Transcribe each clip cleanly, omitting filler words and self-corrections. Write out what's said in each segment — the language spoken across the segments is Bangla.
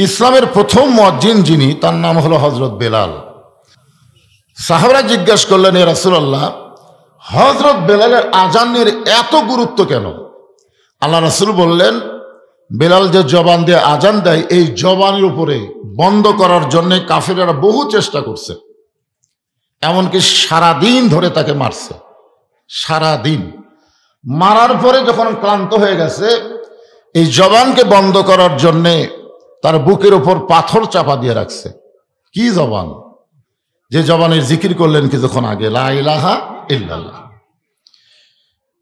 ইসলামের প্রথম মুয়াজ্জিন যিনি, তার নাম হলো হযরত বেলাল। সাহাবারা জিজ্ঞাসা করলেন, ইয়া রাসূলুল্লাহ, হযরত বেলালের আজানের এত গুরুত্ব কেন? আল্লাহ রাসূল বললেন, বেলাল যে জবান দিয়ে আজান দেয়, এই জবানের উপরে বন্ধ করার জন্য কাফেররা বহু চেষ্টা করছে, এমনকি সারাদিন ধরে তাকে মারছে। সারাদিন মারার পরে যখন ক্লান্ত হয়ে গেছে, এই জবানকে বন্ধ করার জন্যে তার বুকের উপর পাথর চাপা দিয়ে রাখছে। কি জবান? যে জবানের জিকির করলেন কিছুক্ষণ আগে, লা ইলাহা ইল্লাল্লাহ।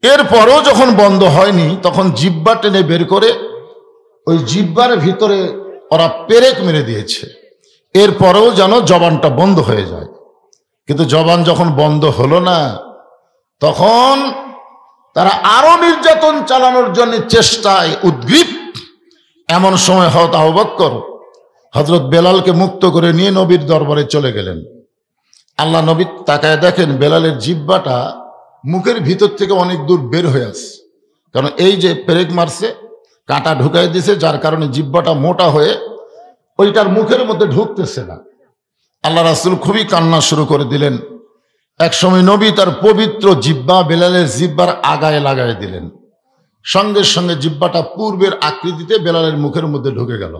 এরপরও যখন বন্ধ হয়নি, তখন জিহ্বা টেনে বের করে ওই জিহ্বার ভিতরে ওরা পেরেক মেরে দিয়েছে, এরপরেও যেন জবানটা বন্ধ হয়ে যায়। কিন্তু জবান যখন বন্ধ হলো না, তখন তারা আরো নির্যাতন চালানোর জন্য চেষ্টায় উদ্গ্রীব। এমন সময় হযরত আবু বকর হযরত বেলালকে মুক্ত করে নিয়ে নবীর দরবারে চলে গেলেন। আল্লাহ নবী তাকায় দেখেন, বেলালের জিহ্বাটা মুখের ভিতর থেকে অনেক দূর বের হয়ে আসছে, কারণ এই যে পেরেক মারছে, কাঁটা ঢুকাই দিছে, যার কারণে জিহ্বাটা মোটা হয়ে ওইটার মুখের মধ্যে ঢুকতেছে না। আল্লাহ রাসূল খুবই কান্না শুরু করে দিলেন। এক সময় নবী তার পবিত্র জিহ্বা বেলালের জিহ্বার আগায় লাগাই দিলেন, সঙ্গে সঙ্গে জিহ্বাটা পূর্বের আকৃতিতে বেলালের মুখের মধ্যে ঢুকে গেল।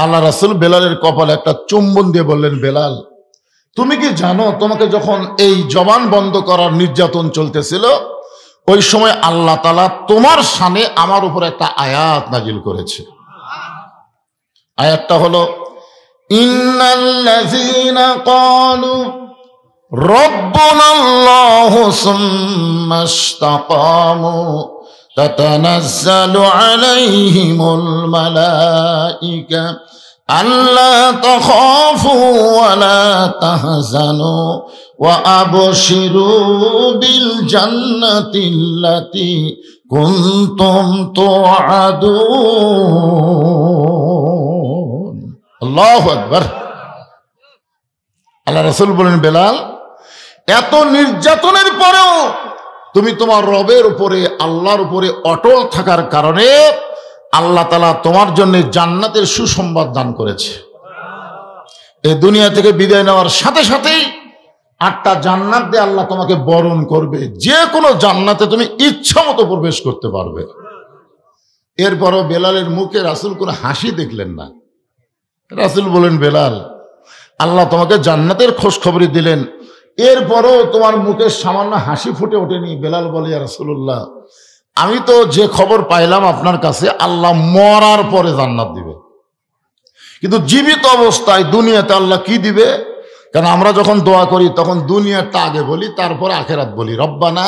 আল্লাহ রাসূল বেলালের কপালে একটা চুম্বন দিয়ে বললেন, বেলাল, তুমি কি জানো, তোমাকে যখন এই জবান বন্ধ করার নির্যাতন চলতেছিল, ওই সময় আল্লাহ তাআলা তোমার শানে আমার উপর একটা আয়াত নাজিল করেছে। আয়াতটা হলো, ইন্নাল্লাযীনা ক্বালু রব্বুনাল্লাহু সুম্মা ইসতাকামু তাতানাজ্জালু আলাইহিমুল মালাইকা আল্লা তাখাফু ওয়া লা তাহজানু ওয়া আবশিরু বিল জান্নাতিল্লাতী কুনতুম তুআদুন। আল্লাহু আকবার। আল্লাহ রাসূল বলেন, বেলাল, এত নির্যাতনের পরেও তুমি তোমার রবের উপরে, আল্লাহর উপরে অটল থাকার কারণে আল্লাহ তাআলা তোমার জন্য জান্নাতের সুসংবাদ দান করেছে। এই দুনিয়া থেকে বিদায় নেওয়ার সাথে সাথেই 8টা জান্নাত দিয়ে আল্লাহ তোমাকে বরণ করবে, যে কোনো জান্নাতে তুমি ইচ্ছা মতো প্রবেশ করতে পারবে। এরপরও বেলালের মুখে রাসূল কোনো হাসি দেখলেন না। রাসূল বলেন, বেলাল, আল্লাহ তোমাকে জান্নাতের খোঁজ খবরই দিলেন, এরপরও তোমার মুখে সামান্য হাসি ফুটে ওঠেনি। বেলাল বলে, ইয়া রাসূলুল্লাহ, আমি তো যে খবর পাইলাম আপনার কাছে, আল্লাহ মরার পরে জান্নাত দিবে, কিন্তু জীবিত অবস্থায় দুনিয়াতে আল্লাহ কি দিবে? কারণ আমরা যখন দোয়া করি তখন দুনিয়াটা আগে বলি, তারপরে আখিরাত বলি। রব্বানা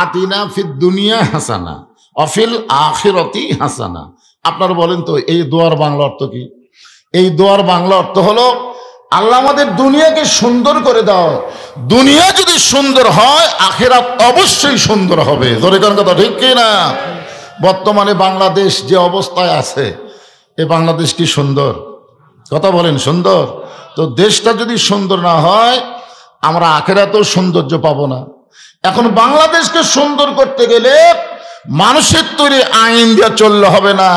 আতিনা ফিদ দুনিয়া হাসানা ওয়া ফিল আখিরাতি হাসানা। আপনারা বলেন তো, এই দোয়ার বাংলা অর্থ কি? এই দোয়ার বাংলা অর্থ হলো, আল্লাহ আমাদের দুনিয়াকে সুন্দর করে দাও, দুনিয়া যদি সুন্দর হয় আখিরাত অবশ্যই সুন্দর হবে। জোরে কোন কথা ঠিক কি না? বর্তমানে বাংলাদেশ যে অবস্থায় আছে, এই বাংলাদেশ কি সুন্দর? কথা বলেন, সুন্দর? তো দেশটা যদি সুন্দর না হয়, আমরা আখিরাতেও সৌন্দর্য পাবো না। এখন বাংলাদেশকে সুন্দর করতে গেলে মানুষের তৈরি আইন দিয়ে চললে হবে না,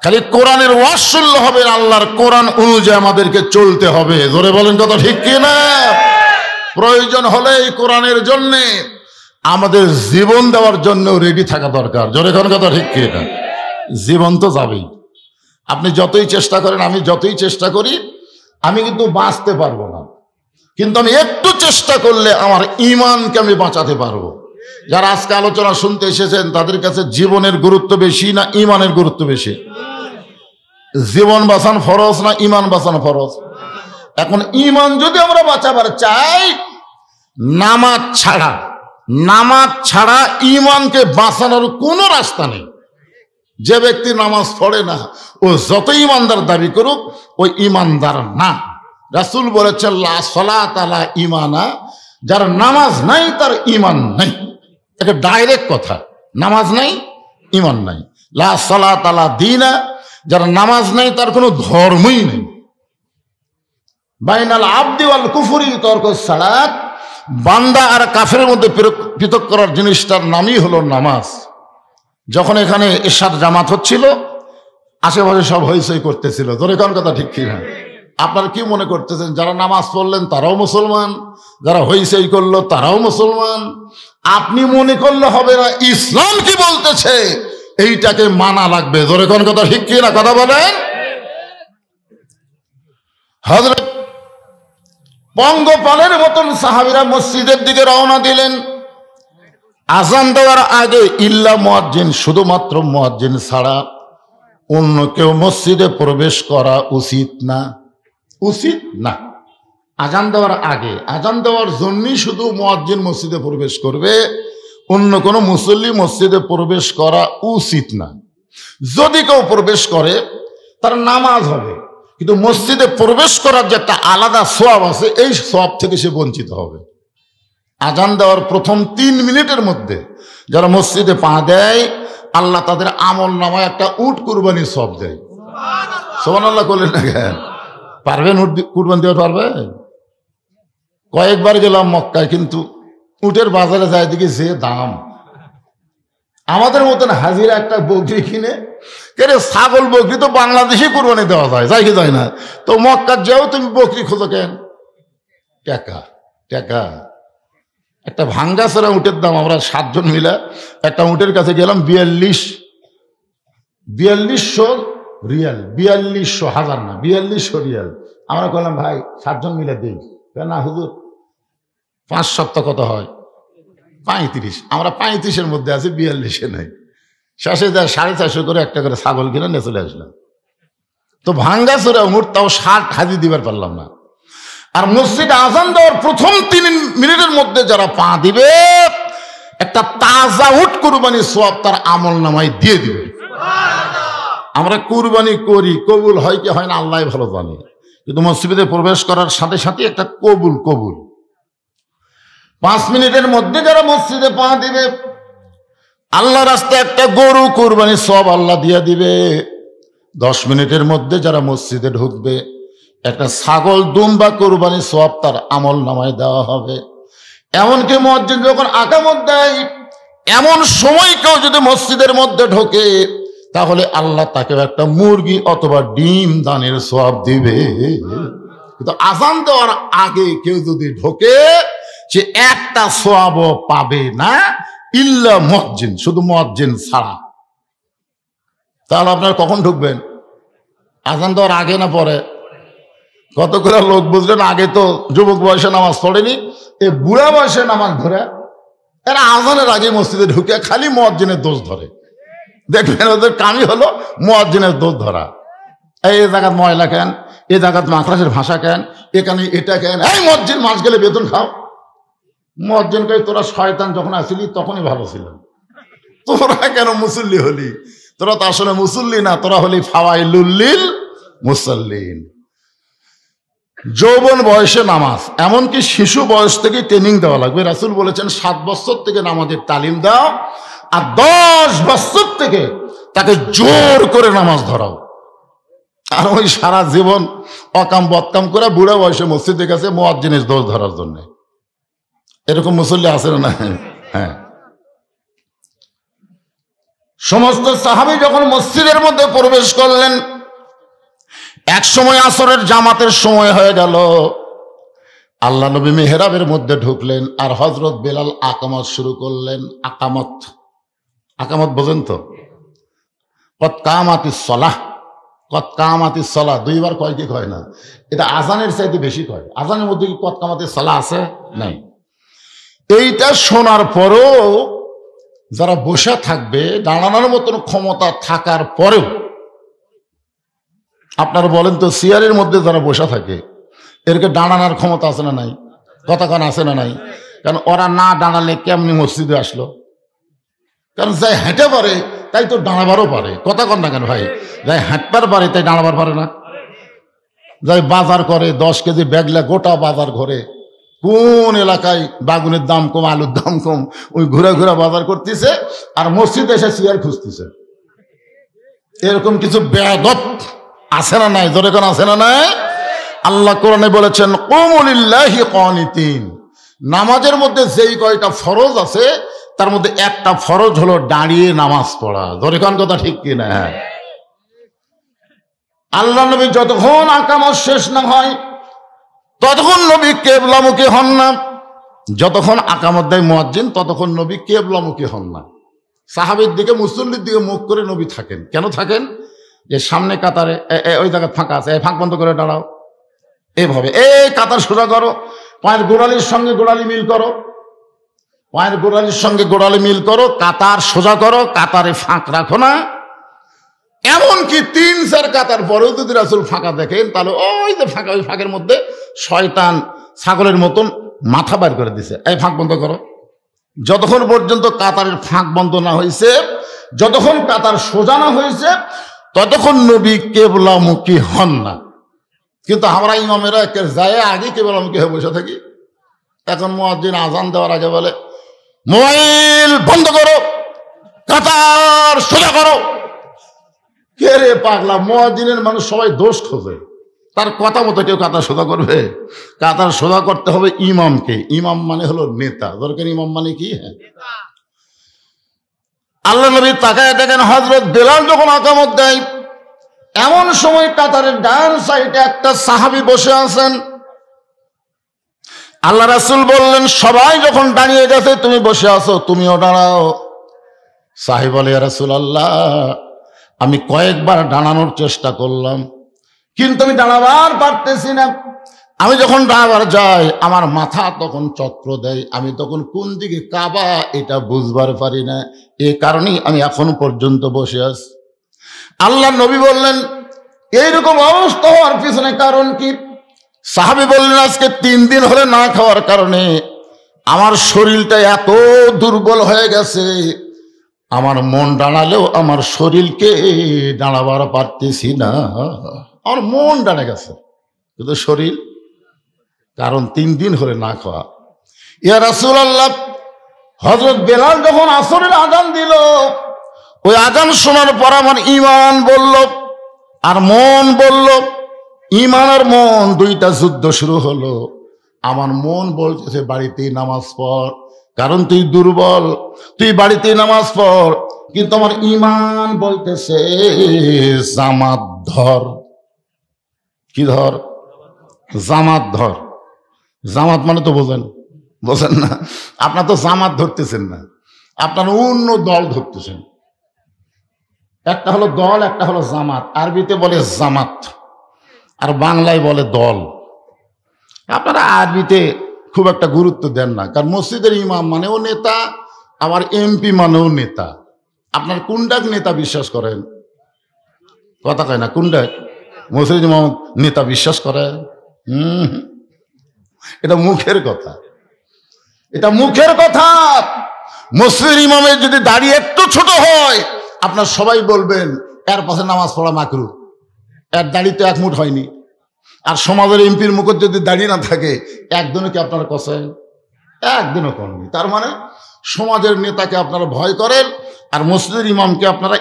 খালি কোরআনের ওয়াজ শুনলে হবে না, আল্লাহর কোরআন অনুযায়ী আমাদেরকে চলতে হবে। জোরে বলেন কথা ঠিক কি না? প্রয়োজন হলে এই কোরআনের জন্য আমাদের জীবন দেওয়ার জন্য রেডি থাকা দরকার। জোরে কোন কথা ঠিক কি না? জীবন তো যাবেই, আপনি যতই চেষ্টা করেন, আমি যতই চেষ্টা করি, আমি কিন্তু বাঁচতে পারবো না, কিন্তু আমি একটু চেষ্টা করলে আমার ঈমানকে আমি বাঁচাতে পারবো। যারা আজকে আলোচনা শুনতে এসেছেন, তাদের কাছে জীবনের গুরুত্ব বেশি না ঈমানের গুরুত্ব বেশি? জীবন বাঁচান ফরজ না ঈমান বাঁচানো ফরজ? এখন ঈমান যদি আমরা বাঁচাবার চাই, নামাজ ছাড়া ঈমানকে বাঁচানোর কোনো রাস্তা নেই। যে ব্যক্তি নামাজ পড়ে না, ও যত ঈমানদার দাবি করুক, ওই ঈমানদার না। রাসূল বলেছেন, লা সালাত আলা ঈমানা, যার নামাজ নাই তার ঈমান নাই। এটা ডাইরেক্ট কথা, নামাজ নাই ঈমান নাই। লা সালাত আলা দীনা, যার নামাজ নাই তার কোনো ধর্মই নেই। বাইনাল আবদি ওয়াল কুফরি তরকুস সালাত, বান্দা আর কাফেরের মধ্যে পৃথক করার জিনিসটার নামই হলো নামাজ। যখন এখানে এশার জামাত হচ্ছিল, আশেপাশে সব হইচই করতেছিল, ধরে কোন কথা ঠিক কিনা? আপনারা কি মনে করতেছেন যারা নামাজ পড়লেন তারাও মুসলমান, যারা হইচই করলো তারাও মুসলমান? আপনি মনে করলে হবে না, ইসলাম কি বলতেছে এইটাকে মানা লাগবে। ধরে কোন কথা ঠিক কিনা? কথা বলেন। হযরত পঙ্গপালের মতন সাহাবীরা মসজিদের দিকে রওনা দিলেন। আযান দেওয়ার আগে ইল্লা মুয়াজ্জিন, শুধুমাত্র মুয়াজ্জিন ছাড়া অন্য কেউ মসজিদে প্রবেশ করা উচিত না, উচিত না। আযান দেওয়ার আগে, আযান দেওয়ার জন্যই শুধু মুয়াজ্জিন মসজিদে প্রবেশ করবে, অন্য কোনো মুসল্লি মসজিদে প্রবেশ করা উচিত না। যদি কেউ প্রবেশ করে তার নামাজ হবে, কিন্তু মসজিদে প্রবেশ করার যে একটা আলাদা সওয়াব আছে, এই সওয়াব থেকে সে বঞ্চিত হবে। আযান দেওয়ার প্রথম 3 মিনিটের মধ্যে যারা মসজিদে পা দেয়, আল্লাহ তাদের আমল নামায় একটা উট কুরবানির সওয়াব দেয়। সুবহানাল্লাহ বলেন না কেন? পারবেন উট কুরবানি দিতে পারবেন? কয়েকবার গেলাম মক্কায়, কিন্তু উটের বাজারে যায় দেখি যে দাম। আমাদের মতন হাজিরা একটা বকরি কিনে, কেরে ছাগল বকরি তো বাংলাদেশে কুরবানি দেওয়া যায়, যায় কি যায় না? তো মক্কার যাও তুমি বকরি খোঁজো কেন? টাকা টাকা। একটা ভাঙ্গাছড়া উটের দাম, আমরা 7 জন মিলে একটা উটের কাছে গেলাম, 4200 রিয়াল, 4200 হাজার না, 4200 রিয়াল। আমরা বললাম ভাই 7 জন মিলে দিই। না হুজুর 5 সপ্তাহ কত হয়? 35। আমরা 35-এর মধ্যে আছি, 42-এ নাই। শেষে যায় 450 করে একটা করে ছাগল কিনে নিয়ে চলে আসলাম। তো ভাঙ্গাছড়া উট, তাও 60 হাজি দিবার পারলাম না। আর মসজিদে আযান দেওয়ার প্রথম 3 মিনিটের মধ্যে যারা পা দিবে, একটা তাজা উট কুরবানির সওয়াব তার আমল নামায় দিয়ে দিবে। আমরা কুরবানি করি, কবুল হয় কি হয় না আল্লাহ ভালো জানে, কিন্তু মসজিদে প্রবেশ করার সাথে সাথে একটা কবুল 5 মিনিটের মধ্যে যারা মসজিদে পা দিবে, আল্লাহ রাস্তায় একটা গরু কুরবানির সওয়াব আল্লাহ দিয়ে দিবে। 10 মিনিটের মধ্যে যারা মসজিদে ঢুকবে, একটা ছাগল দুম্বা কুরবানির সওয়াব তার আমল নামায় দেওয়া হবে। এমনকি মুয়াজ্জিন যখন আকামত দেয়, এমন সময় কেউ যদি মসজিদের মধ্যে ঢোকে, তাহলে আল্লাহ তাকে একটা মুরগি অথবা ডিম দানের সওয়াব দিবে। কিন্তু আযান দেওয়ার আগে কেউ যদি ঢোকে, সে একটা সওয়াবও পাবে না, ইল্লা মুয়াজ্জিন, শুধু মুয়াজ্জিন ছাড়া। তাহলে আপনারা কখন ঢুকবেন? আযান দেওয়ার আগে না পরে? কতগুলো লোক বুঝলেন, আগে তো যুবক বয়সে নামাজ পড়েনি, এই বুড়া বয়সে নামাজ ধরে এরা আযানের আগে মসজিদে ঢুকে খালি মুয়াজ্জিনের দোষ ধরে। দেখবেন ওদের কামই হলো মুয়াজ্জিনের দোষ ধরা। এই জায়গাত ময়লা কেন, এই জায়গাত মাদ্রাসার ভাষা কেন, এখানে এটা কেন, এই মুয়াজ্জিন মাস গেলে বেতন খাও। মুয়াজ্জিন কই তোরা শয়তান যখন আসিলি তখনই ভালো ছিল, তোরা কেন মুসল্লি হলি? তোরা তো আসলে মুসল্লি না, তোরা হলি ফাওয়াইলুল লিল মুসাল্লিন। যৌবন বয়সে নামাজ, এমনকি শিশু বয়স থেকে ট্রেনিং দেওয়া লাগবে। রাসূল বলেছেন 7 বছর থেকে নামাজের তালিম দাও, আর 10 বছর থেকে তাকে জোর করে নামাজ ধরাও। আর ওই সারা জীবন অকাম বদকাম করে বুড়া বয়সে মসজিদের কাছে মুয়াজ্জিনের দোষ ধরার জন্য, এরকম মুসল্লি আছে না? হ্যাঁ। সমস্ত সাহাবী যখন মসজিদের মধ্যে প্রবেশ করলেন, এক সময় আসরের জামাতের সময় হয়ে গেল। আল্লাহ নবী মেহরাবের মধ্যে ঢুকলেন, আর হযরত বেলাল আকামত শুরু করলেন। আকামত, আকামত বোঝেন তো? কত কামাতিস সালাহ, কত কামাতিস সালাহ 2 বার কয় কি কয় না? এটা আযানের চাইতে বেশি কয়। আযানের মধ্যে কি কত কামাতিস সালাহ আছে? নাই। এইটা শোনার পরেও যারা বসে থাকবে, দাঁড়ানোর মতন ক্ষমতা থাকার পরেও, আপনারা বলেন তো চেয়ারের মধ্যে যারা বসে থাকে এরকে দাঁড়ানোর ক্ষমতা আছে না নাই? কতক্ষণ আছে না নাই? কারণ ওরা না দাঁড়ালে কেমনি মসজিদে আসলো? কারণ যাই হেঁটে পারে তাই তো দাঁড়াবারও পারে। কতক্ষণ না কেন ভাই? যাই হাঁটবার পারে তাই দাঁড়াবার পারে না? যাই বাজার করে 10 কেজি ব্যাগলা গোটা বাজার ঘরে, কোন এলাকায় বাগুনের দাম কম, আলুর দাম কম, ওই ঘুরে ঘুরে বাজার করতেছে, আর মসজিদে এসে চেয়ার খুঁজতেছে। এরকম কিছু বেয়াদব আছে না নাই? জোরে কোন আছে না নাই? আল্লাহ কোরআনে বলেছেন কুমু লিল্লাহি কানিতিন। নামাজের মধ্যে যেই কয়টা ফরজ আছে তার মধ্যে একটা ফরজ হলো দাঁড়িয়ে নামাজ পড়া। জোরে কোন কথা ঠিক কিনা? আল্লাহ নবী যতক্ষণ আকামত শেষ না হয় ততক্ষণ নবী কেবলামুখী হন না। যতক্ষণ আকামত দেয় মুয়াজ্জিন ততক্ষণ নবী কেবলামুখী হন না। সাহাবীর দিকে মুসল্লির দিকে মুখ করে নবী থাকেন। কেন থাকেন? যে সামনে কাতারে ওই জায়গায় ফাঁকা আছে, ফাঁক বন্ধ করে দাঁড়াও, এইভাবে এই কাতার সোজা করো, পায়ের গোড়ালির সঙ্গে গোড়ালি মিল করো, পায়ের গোড়ালির সঙ্গে গোড়ালি মিল করো, কাতার সোজা করো, কাতারে ফাঁক রাখো না। এমনকি 3-4 কাতার পরেও যদি রাসূল ফাঁকা দেখেন তাহলে ওই যে ফাঁকা, ওই ফাঁকের মধ্যে শয়তান ছাগলের মতন মাথা বার করে দিছে, এই ফাঁক বন্ধ করো। যতক্ষণ পর্যন্ত কাতারের ফাঁক বন্ধ না হয়েছে, যতক্ষণ কাতার সোজা না হয়েছে, ততক্ষণ নবী কেবলামুখী হন না। কিন্তু আমরা ইমামেরা যায় আগে কেবলামুখী হয়ে বসে থাকি। এখন মুয়াজ্জিন আজান দেওয়ার আগে বলে মোবাইল বন্ধ করো, কাতার সোজা করো। কে রে পাগলা? মুয়াজ্জিনের মানুষ সবাই দোষ খোঁজে, তার কথা মতো কেউ কাতার সোজা করবে? কাতার সোজা করতে হবে ইমামকে। ইমাম মানে হলো নেতা। দরকার ইমাম মানে কি? হ্যাঁ, আল্লাহ নবী তাকায় দেখেন হযরত বেলাল যখন আকামত দেয়, এমন সময় কাতারের ডান সাইডে একটা সাহাবী বসে আছেন। আল্লাহ রাসূল বললেন সবাই যখন দাঁড়িয়ে গেছে তুমি বসে আছো, তুমিও দাঁড়াও। সাহাবী বলে ইয়া রাসূলুল্লাহ, আমি কয়েকবার দাঁড়ানোর চেষ্টা করলাম কিন্তু আমি দাঁড়াবার পারতেছি না। আমি যখন দাঁড়াবার যাই আমার মাথা তখন চক্র দেয়, আমি তখন কোন দিকে কাবা এটা বুঝবার পারি না। এই কারণেই আমি এখন পর্যন্ত বসে আছি। আল্লাহ নবী বললেন এইরকম অবস্থা হওয়ার পিছনে কারণ কি? সাহাবী বললেন আজকে 3 দিন হলে না খাওয়ার কারণে আমার শরীরটা এত দুর্বল হয়ে গেছে, আমার মন দাঁড়ালেও আমার শরীরকে দাঁড়াবার পারতেছি না। আমার মন দাঁড়ে গেছে কিন্তু শরীর, কারণ 3 দিন হলে না খাওয়া। ইয়া রাসূলুল্লাহ, হযরত বেলাল যখন আসরের আযান দিল, ওই আযান শোনার পর আমার ঈমান বলল আর মন বলল, ঈমান আর মন দুইটা যুদ্ধ শুরু হলো। আমার মন বলতেছে বাড়িতেই নামাজ পড়, কারণ তুই দুর্বল, তুই বাড়িতেই নামাজ পড়। কিন্তু আমার ঈমান বলতেছে জামাত ধর। কি ধর? জামাত ধর। জামাত মানে তো বোঝেন না? আপনার তো জামাত ধরতেছেন না, আপনার অন্য দল ধরতেছেন। একটা হলো দল, একটা হলো জামাত। আরবিতে বলে জামাত আর বাংলায় বলে দল। আপনারা আরবিতে খুব একটা গুরুত্ব দেন না, কারণ মসজিদের ইমাম মানেও নেতা, আবার এমপি মানেও নেতা। আপনার কোনটাকে নেতা বিশ্বাস করেন? কথা কয় না, কোনটাক মসজিদ ইমাম নেতা বিশ্বাস করে? এটা মুখের কথা, এটা মুখের কথা। মসজিদের ইমামের যদি দাড়ি একটু ছোট হয় আপনার সবাই বলবেন এর পাশে নামাজ পড়া মাকরু, এর দাড়ি তো 1 মুঠ হয়নি। আর সমাজের এমপির মুখে যদি দাড়ি না থাকে একদিনও কি আপনারা কষেন? একদিনও করেননি। তার মানে সমাজের নেতাকে আপনারা ভয় করেন আর মসজিদের ইমামকে আপনারা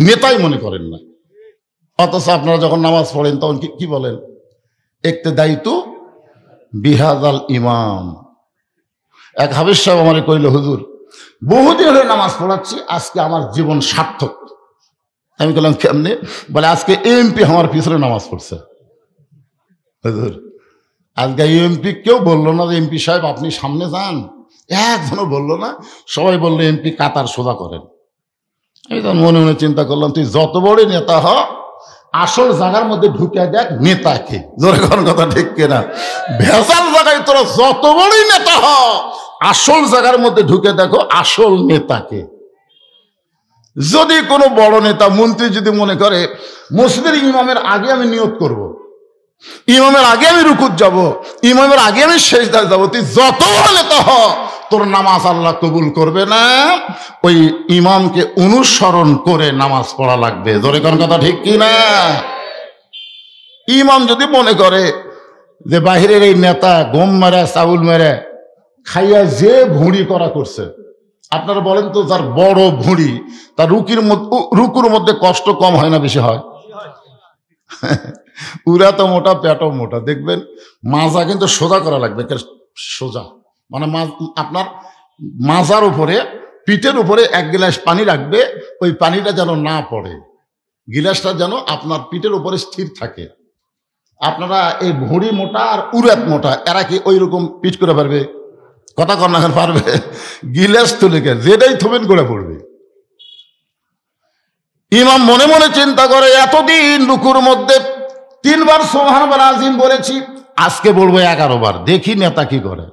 নেতাই মনে করেন না। অথচ আপনারা যখন নামাজ পড়েন তখন কি বলেন? ইক্তেদাইতু বিহাদাল ইমাম। এক হাফেজ সাহেব আমারে কইল, হুজুর বহুদিন হলে নামাজ পড়াচ্ছি, আজকে আমার জীবন সার্থক। আমি বললাম কেমনে? বলে আজকে এমপি আমার পিছনে নামাজ পড়ছে। হুজুর আজকে এমপি কেউ বললো না যে এমপি সাহেব আপনি সামনে যান, একজনও বললো না। সবাই বললো এমপি কাতার সোজা করেন। আমি তখন মনে মনে চিন্তা করলাম তুই যত বড় নেতা হ, আসল জায়গার মধ্যে ঢুকে দেখ নেতাকে। জোরে কোন কথা ঠিক কিনা? ভেজাল জায়গায় তোরা যত বড়ই নেতা হ, আসল জায়গার মধ্যে ঢুকে দেখো আসল নেতাকে। যদি কোনো বড় নেতা মন্ত্রী যদি মনে করে মসজিদের ইমামের আগে আমি নিয়ত করব, ইমামের আগে আমি রুকুত যাব, ইমামের আগে আমি সেজদায় যাব, তুই যত বড় নেতা হ তোর নামাজ আল্লাহ কবুল করবে না। ওই ইমামকে অনুসরণ করে নামাজ পড়া লাগবে। জোরে কোন কথা ঠিক কি না? ইমাম যদি মনে করে যে বাহিরের এই নেতা গম মেরে চাউল মেরে খাইয়া যে ভুঁড়ি করা করছে, আপনারা বলেন তো যার বড় ভুঁড়ি তার রুকুর মধ্যে কষ্ট কম হয় না বেশি হয়? উরা তো মোটা, পেটও মোটা। দেখবেন মাজা কিন্তু সোজা করা লাগবে, সোজা মানে আপনার মাজার উপরে পিঠের উপরে 1 গ্লাস পানি রাখবে, ওই পানিটা যেন না পড়ে। গিলাসটা যেন আপনার পিঠের উপরে স্থির থাকে। আপনারা এই ভুঁড়ি মোটা আর উরাত মোটা, এরা কি ওই রকম পিঠ করে পারবে? কথা কর না পারবে? গিলাস তুলে যেটাই থবেন করে পড়বে। ইমাম মনে মনে চিন্তা করে, এতদিন রুকুর মধ্যে 3 বার সুবহানাল্লাহ আজিম বলেছি, আজকে বলবো 11 বার, দেখি নেতা কি করে।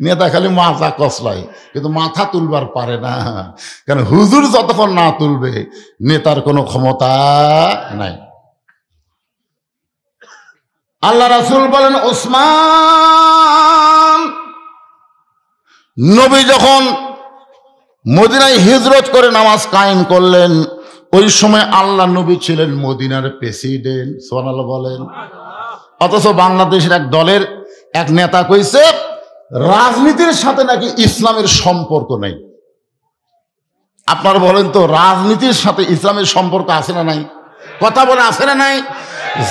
নেতা খালি মাথা কসলায়, কিন্তু মাথা তুলবার পারে না, কারণ হুজুর যতক্ষণ না তুলবে নেতার কোনো ক্ষমতা নাই। আল্লাহ রাসূল বলেন, ওসমান, নবী যখন মদিনায় হিজরত করে নামাজ কায়েম করলেন, ওই সময় আল্লাহ নবী ছিলেন মদিনার প্রেসিডেন্ট। সুবহানাল্লাহ বলেন। অথচ বাংলাদেশের এক দলের এক নেতা কইছে রাজনীতির সাথে নাকি ইসলামের সম্পর্ক নেই। আপনারা বলেন তো, রাজনীতির সাথে ইসলামের সম্পর্ক আছে না নাই? কথা বলে আছে না নাই?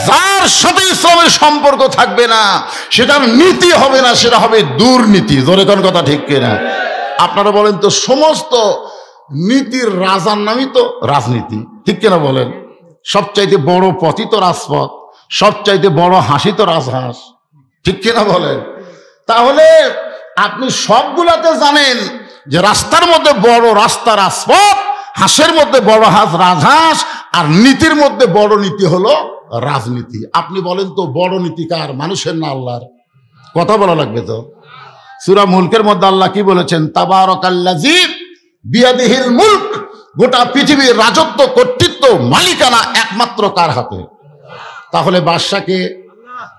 যার সাথে ইসলামের সম্পর্ক থাকবে না, সেটার নীতি হবে না, সেটা হবে দুর্নীতি। জোরে কোন কথা ঠিক কিনা? আপনারা বলেন তো, সমস্ত নীতির রাজার নামই তো রাজনীতি, ঠিক কিনা বলেন? সবচাইতে বড় পথই তো রাজপথ, সবচাইতে বড় হাসি তো রাজহাঁস, ঠিক কিনা বলেন? তাহলে আপনি সবগুলাতে জানেন যে রাস্তার মধ্যে বড় রাস্তা রাজপথ, হাঁসের মধ্যে বড় হাঁস রাজহাঁস, আর নীতির মধ্যে বড় নীতি হলো রাজনীতি। আপনি বলেন তো, বড় নীতি কার, মানুষের না আল্লাহর? কথা বলা লাগবে তো। সূরা মুলকের মধ্যে আল্লাহ কি বলেছেন? তাবারাকাল্লাযী বিয়াদিহিল মুলক, গোটা পৃথিবীর রাজত্ব, কর্তৃত্ব, মালিকানা একমাত্র কার হাতে? তাহলে বাদশাকে,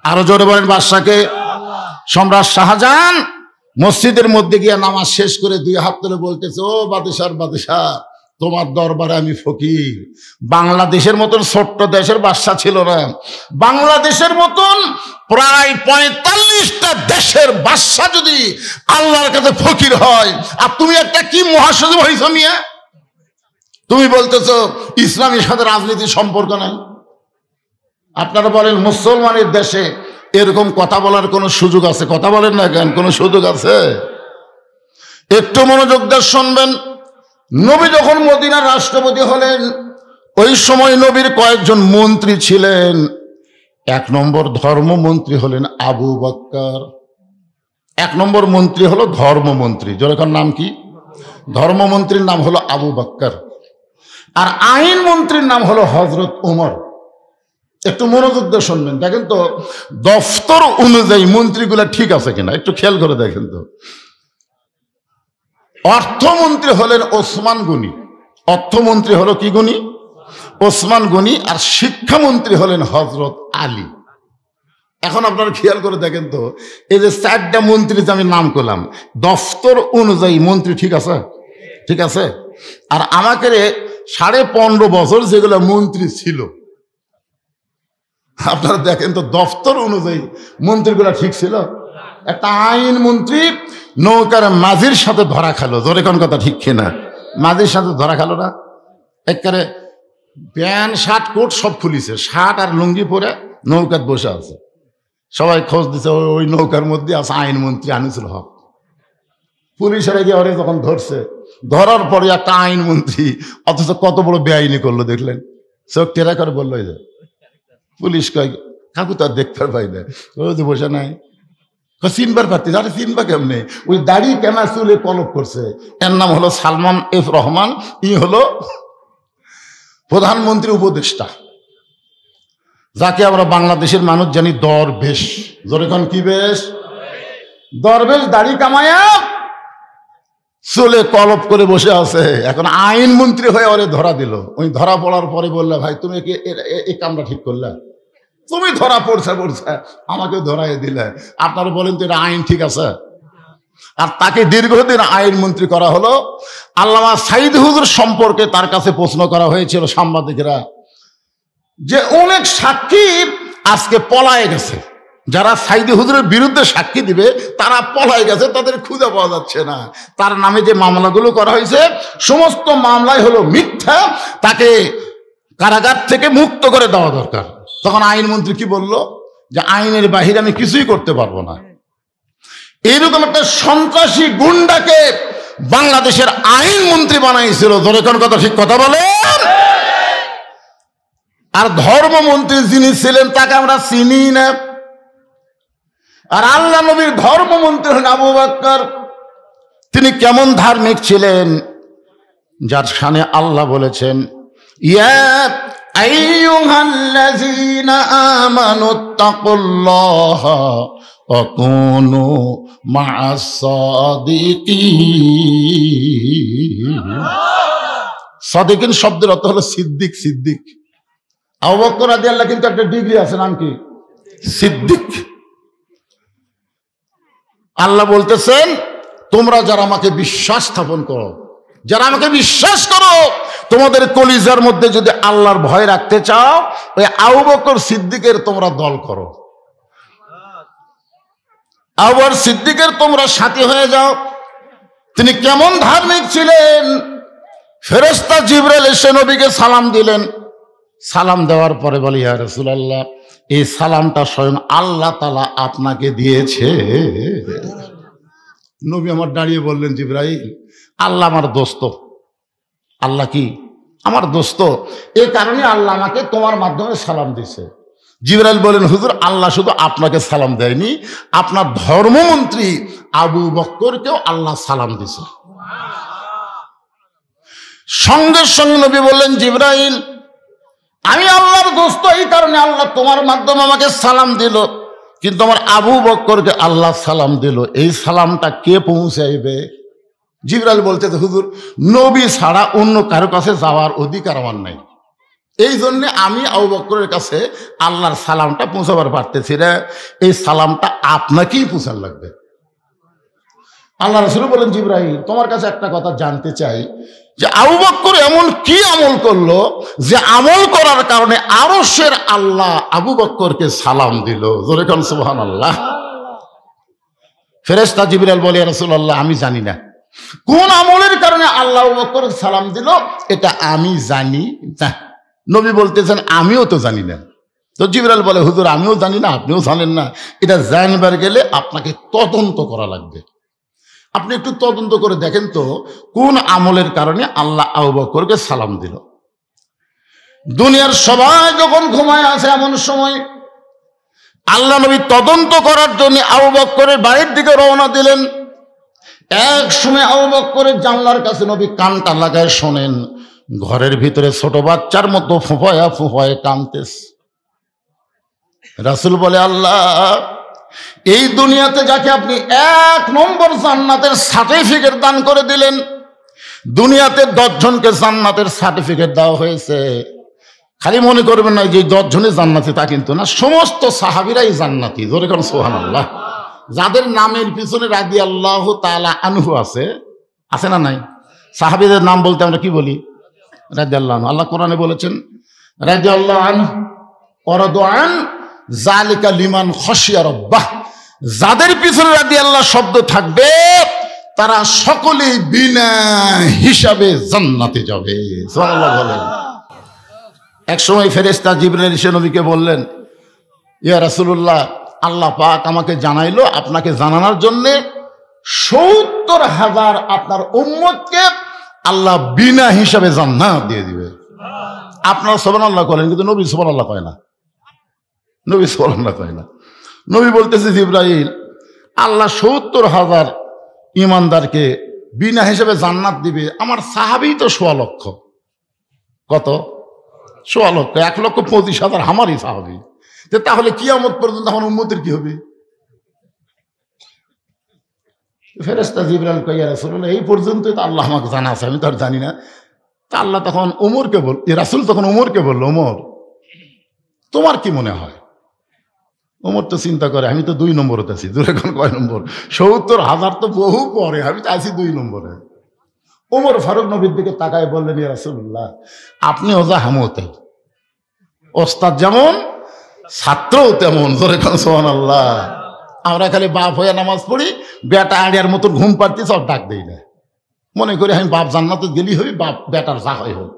আরো জোরে বলেন বাদশাকে। সম্রাট শাহজাহান মসজিদের মধ্যে গিয়ে নামাজ শেষ করে 2 হাত তুলে বলতেছে, ও বাদশার বাদশাহ, তোমার দরবারে আমি ফকির। বাংলাদেশের মতন ছোট্ট দেশের বাদশা ছিল না, বাংলাদেশের মতন প্রায় 45টা দেশের বাদশা যদি আল্লাহর কাছে ফকির হয়, আর তুমি একটা কি মহাসচিব হইছ মিয়া? তুমি বলতেছো ইসলামের সাথে রাজনীতির সম্পর্ক নাই। আপনারা বলেন, মুসলমানের দেশে এরকম কথা বলার কোনো সুযোগ আছে? কথা বলেন না কেন, কোনো সুযোগ আছে? একটু মনোযোগ দিয়ে শুনবেন। নবী যখন মদিনার রাষ্ট্রপতি হলেন, ওই সময় নবীর কয়েকজন মন্ত্রী ছিলেন। 1 নম্বর ধর্মমন্ত্রী হলেন আবু বকর। 1 নম্বর মন্ত্রী হলো ধর্মমন্ত্রী। জোরেকার নাম কি? ধর্মমন্ত্রীর নাম হলো আবু বকর, আর আইন মন্ত্রীর নাম হলো হযরত ওমর। একটু মনোযোগ দিয়ে শুনবেন। দেখেন তো দফতর অনুযায়ী মন্ত্রীগুলা ঠিক আছে কিনা, একটু খেয়াল করে দেখেন তো। অর্থমন্ত্রী হলেন ওসমান গনি, অর্থমন্ত্রী হলো কি গনি? ওসমান গনি। আর শিক্ষামন্ত্রী হলেন হযরত আলী। এখন আপনারা খেয়াল করে দেখেন তো, এই যে 4টা মন্ত্রী যে আমি নাম করলাম, দফতর অনুযায়ী মন্ত্রী ঠিক আছে? ঠিক আছে। আর আমাকে 15.5 বছর যেগুলো মন্ত্রী ছিল, আপনারা দেখেন তো দফতর অনুযায়ী মন্ত্রীগুলা ঠিক ছিল? একটা আইন মন্ত্রী নৌকার মাঝির সাথে ধরা খেলো। জোরে কোন কথা ঠিক কিনা? মাঝির সাথে ধরা খেলো না? একেবারে প্যান্ট শার্ট কোট সব খুলিছে, শার্ট আর লুঙ্গি পরে নৌকাত বসে আছে। সবাই খোঁজ দিচ্ছে, ওই নৌকার মধ্যে আছে আইন মন্ত্রী আনিসুল হক। পুলিশের গিয়ে ওরে যখন ধরছে, ধরার পরে একটা আইন মন্ত্রী, অথচ কত বড় বেআইনি করলো দেখলেন? চোখ টেরা করে বললো, এই যে পুলিশ কয় কাকু তো আর দেখতে পাই না, ওই যে বসে নাই। চিনবার পারতি, আরে চিনবা কেমনে? ওই দাড়ি কেনা চুলে কলপ করছে, এর নাম হলো সালমান এফ রহমান। ই হলো প্রধানমন্ত্রী উপদেষ্টা, যাকে আমরা বাংলাদেশের মানুষ জানি দরবেশ। যেরকম কি বেশ? দরবেশ, দাড়ি কামায়া চুলে কলপ করে বসে আছে। এখন আইন মন্ত্রী হয়ে ওরে ধরা দিল। ওই ধরা পড়ার পরে বললে, ভাই তুমি কি এই কামটা ঠিক করলে? তুমি ধরা পড়ছে আমাকে ধরাই দিলে। আপনারা বলেন তো এটা আইন ঠিক আছে? আর তাকে দীর্ঘদিন আইন মন্ত্রী করা হলো। আল্লামা সাইদ হুজুর সম্পর্কে তার কাছে প্রশ্ন করা হয়েছিল সাংবাদিকরা, যে অনেক সাক্ষী আজকে পলায় গেছে, যারা সাইদি হুজুরের বিরুদ্ধে সাক্ষী দিবে তারা পলায় গেছে, তাদের খুঁজে পাওয়া যাচ্ছে না। তার নামে যে মামলাগুলো করা হয়েছে সমস্ত মামলাই হলো মিথ্যা, তাকে কারাগার থেকে মুক্ত করে দেওয়া দরকার। তখন আইনমন্ত্রী কি বলল? যে আইনের বাহিরে আমি কিছুই করতে পারবো না। এইরকম একটা সন্ত্রাসী গুন্ডাকে বাংলাদেশের আইনমন্ত্রী বানাইছিল। জোরে কোন কথা ঠিক কথা বলেন? আর ধর্মমন্ত্রী যিনি ছিলেন তাকে আমরা চিনি না। আর আল্লাহ নবীর ধর্মমন্ত্রী হলেন আবু বকর। তিনি কেমন ধার্মিক ছিলেন, যার শানে আল্লাহ বলেছেন, ইয়া আইয়ুহাল্লাযীনা আমানুত্তাকুল্লাহা ওয়া কুনু মা'আস সাদিকিন। সাদিকিন শব্দের অর্থ হলো সিদ্দিক। সিদ্দিক আবু বকর রাদিয়াল্লাহু কিন্তু একটা ডিগ্রি আছে, নাম কি? সিদ্দিক। আল্লাহ বলতেছেন, তোমরা যারা আমাকে বিশ্বাস স্থাপন করো, যারা আমাকে বিশ্বাস করো, তোমাদের কলিজার মধ্যে যদি আল্লাহর ভয় রাখতে চাও, ওই আবু বকর সিদ্দিকের তোমরা দল করো, আবু বকর সিদ্দিকের তোমরা সাথী হয়ে যাও। তিনি কেমন ধার্মিক ছিলেন। ফেরেশতা জিবরাইল এসে নবীকে সালাম দিলেন। সালাম দেওয়ার পরে বলে, ইয়া রাসূলুল্লাহ, এই সালামটা স্বয়ং আল্লাহ তাআলা আপনাকে দিয়েছে। নবী আমার দাঁড়িয়ে বললেন, জিবরাইল, আল্লাহ আমার দোস্ত। আল্লাহ কি? আমার দোস্ত। এই কারণে আল্লাহ আমাকে তোমার মাধ্যমে সালাম দিছে। জিবরাইল বলেন, হুজুর, আল্লাহ শুধু আপনাকে সালাম দেয়নি, আপনার ধর্মমন্ত্রী আবু বকরকেও আল্লাহ সালাম দিছে। সঙ্গে সঙ্গে নবী বললেন, জিবরাইল, আমি আল্লাহর দোস্ত, এই কারণে আল্লাহ তোমার মাধ্যমে আমাকে সালাম দিল, কিন্তু আমার আবু বকরকে আল্লাহ সালাম দিল, এই সালামটা কে পৌঁছাইবে? জিবরাইল বলতে, হুজুর, নবী ছাড়া অন্য কারো কাছে যাওয়ার অধিকার আমার নাই, এই জন্য আমি আবু বকরের কাছে আল্লাহর সালামটা পৌঁছাবার পারতেছি না, এই সালামটা আপনাকেই পৌঁছার লাগবে। আল্লাহ রাসূল বলেন, জিবরাইল, তোমার কাছে একটা কথা জানতে চাই, যে আবু বকর এমন কি আমল করলো যে আমল করার কারণে আরশের আল্লাহ আবু বকরকে সালাম দিল? জোরে কোন সুবহানাল্লাহ। ফেরেশতা জিবরাইল বলে, ইয়া রাসূলুল্লাহ, আমি জানি না কোন আমলের কারণে আল্লাহ আবু বকরকে সালাম দিল, এটা আমি জানি না। নবী বলতেছেন, আমিও তো জানি না। তো জিবরাইল বলে, হুজুর, আমিও জানি না, আপনিও জানেন না, এটা জানবার গেলে আপনাকে তদন্ত করা লাগবে। আপনি একটু তদন্ত করে দেখেন তো কোন আমলের কারণে আল্লাহ আবু বকরকে সালাম দিল। দুনিয়ার সবাই যখন ঘুমায় আছে, এমন সময় আল্লাহ নবী তদন্ত করার জন্য আবু বকরের বাড়ির দিকে রওনা দিলেন। এক সময় আবু বকরের জানলার কাছে নবী কানটা লাগায় শোনেন, ঘরের ভিতরে ছোট বাচ্চার মতো ফুফায়া ফুফায় কাঁদতেছে। রাসূল বলে, আল্লাহ, এই দুনিয়াতে যাকে আপনি 1 নম্বর জান্নাতের সার্টিফিকেট দান করে দিলেন, দুনিয়াতে 10 জনকে জান্নাতের সার্টিফিকেট দেওয়া হয়েছে। খালি মনে করবেন না যে 10 জনই জান্নাতি, তা কিন্তু না, সমস্ত সাহাবীরাই জান্নাতি। জোরে কোন সুবহানাল্লাহ। যাদের নামের পিছনে রাদিয়াল্লাহু তাআলা আনহু আছে, আছে না নাই? সাহাবীদের নাম বলতে আমরা কি বলি? রাদিয়াল্লাহু আনহু। আল্লাহ কোরআনে বলেছেন, রাদিয়াল্লাহু আনহু ওয়া রাদু আন যালিকা লিমান খাশিয়া রাব্বাহ। যাদের পিছনে রাদিয়াল্লাহ শব্দ থাকবে তারা সকলেই বিনা হিসাবে জান্নাতে যাবে। সুবহানাল্লাহ বলেন। এক সময় ফেরেশতা জিবরাইল এসে নবীকে বললেন, ইয়া রাসূলুল্লাহ, আল্লাহ পাক আমাকে জানাইলো আপনাকে জানানোর জন্য ৭০,০০০ আপনার উম্মতকে আল্লাহ বিনা হিসাবে জান্নাত দিয়ে দিবে। আপনারা সুবহানাল্লাহ করেন, কিন্তু নবী সুবহানাল্লাহ কয় না। নবী সুবহানাল্লাহ কয় না। নবী বলতেছে, জিবরাইল, আল্লাহ ৭০,০০০ ইমানদারকে বিনা হিসাবে জান্নাত দিবে। আমার সাহাবী তো ১৬ লক্ষ। কত? ১৬ লক্ষ। ১,২৫,০০০ আমারই সাহাবী। তাহলে কিয়ামত পর্যন্ত আমার উম্মতের কি হবে? ফেরেশতা জিবরাইল কয়, ইয়া রাসূলুল্লাহ, এই পর্যন্তই তো আল্লাহ আমাকে জানা আছে, আমি তো আর জানি না। তা আল্লাহ তখন ওমরকে বল, রাসূল তখন ওমরকে বলল, ওমর, তোমার কি মনে হয়? ওমর তো চিন্তা করে, আমি তো 2 নম্বরতে আছি। দূরে এখন কয় নম্বর? ৭০,০০০ তো বহু পরে, আমি তো আছি 2 নম্বরে। ওমর ফারুক নবীর দিকে তাকায় বললেন, ইয়া রাসূলুল্লাহ, আপনি ওজা হামও তাই, ওস্তাদ যেমন ছাত্রও তেমন। জোরে কোন সুবহানাল্লাহ। আমরা খালি বাপ হয়ে নামাজ পড়ি, বেটা আড়িয়ার মতন ঘুম পাড়তি সব ডাক দেই না, মনে করি আমি বাপ জান্নাতে গেলি হই, বাপ বেটার যা হয় হোক।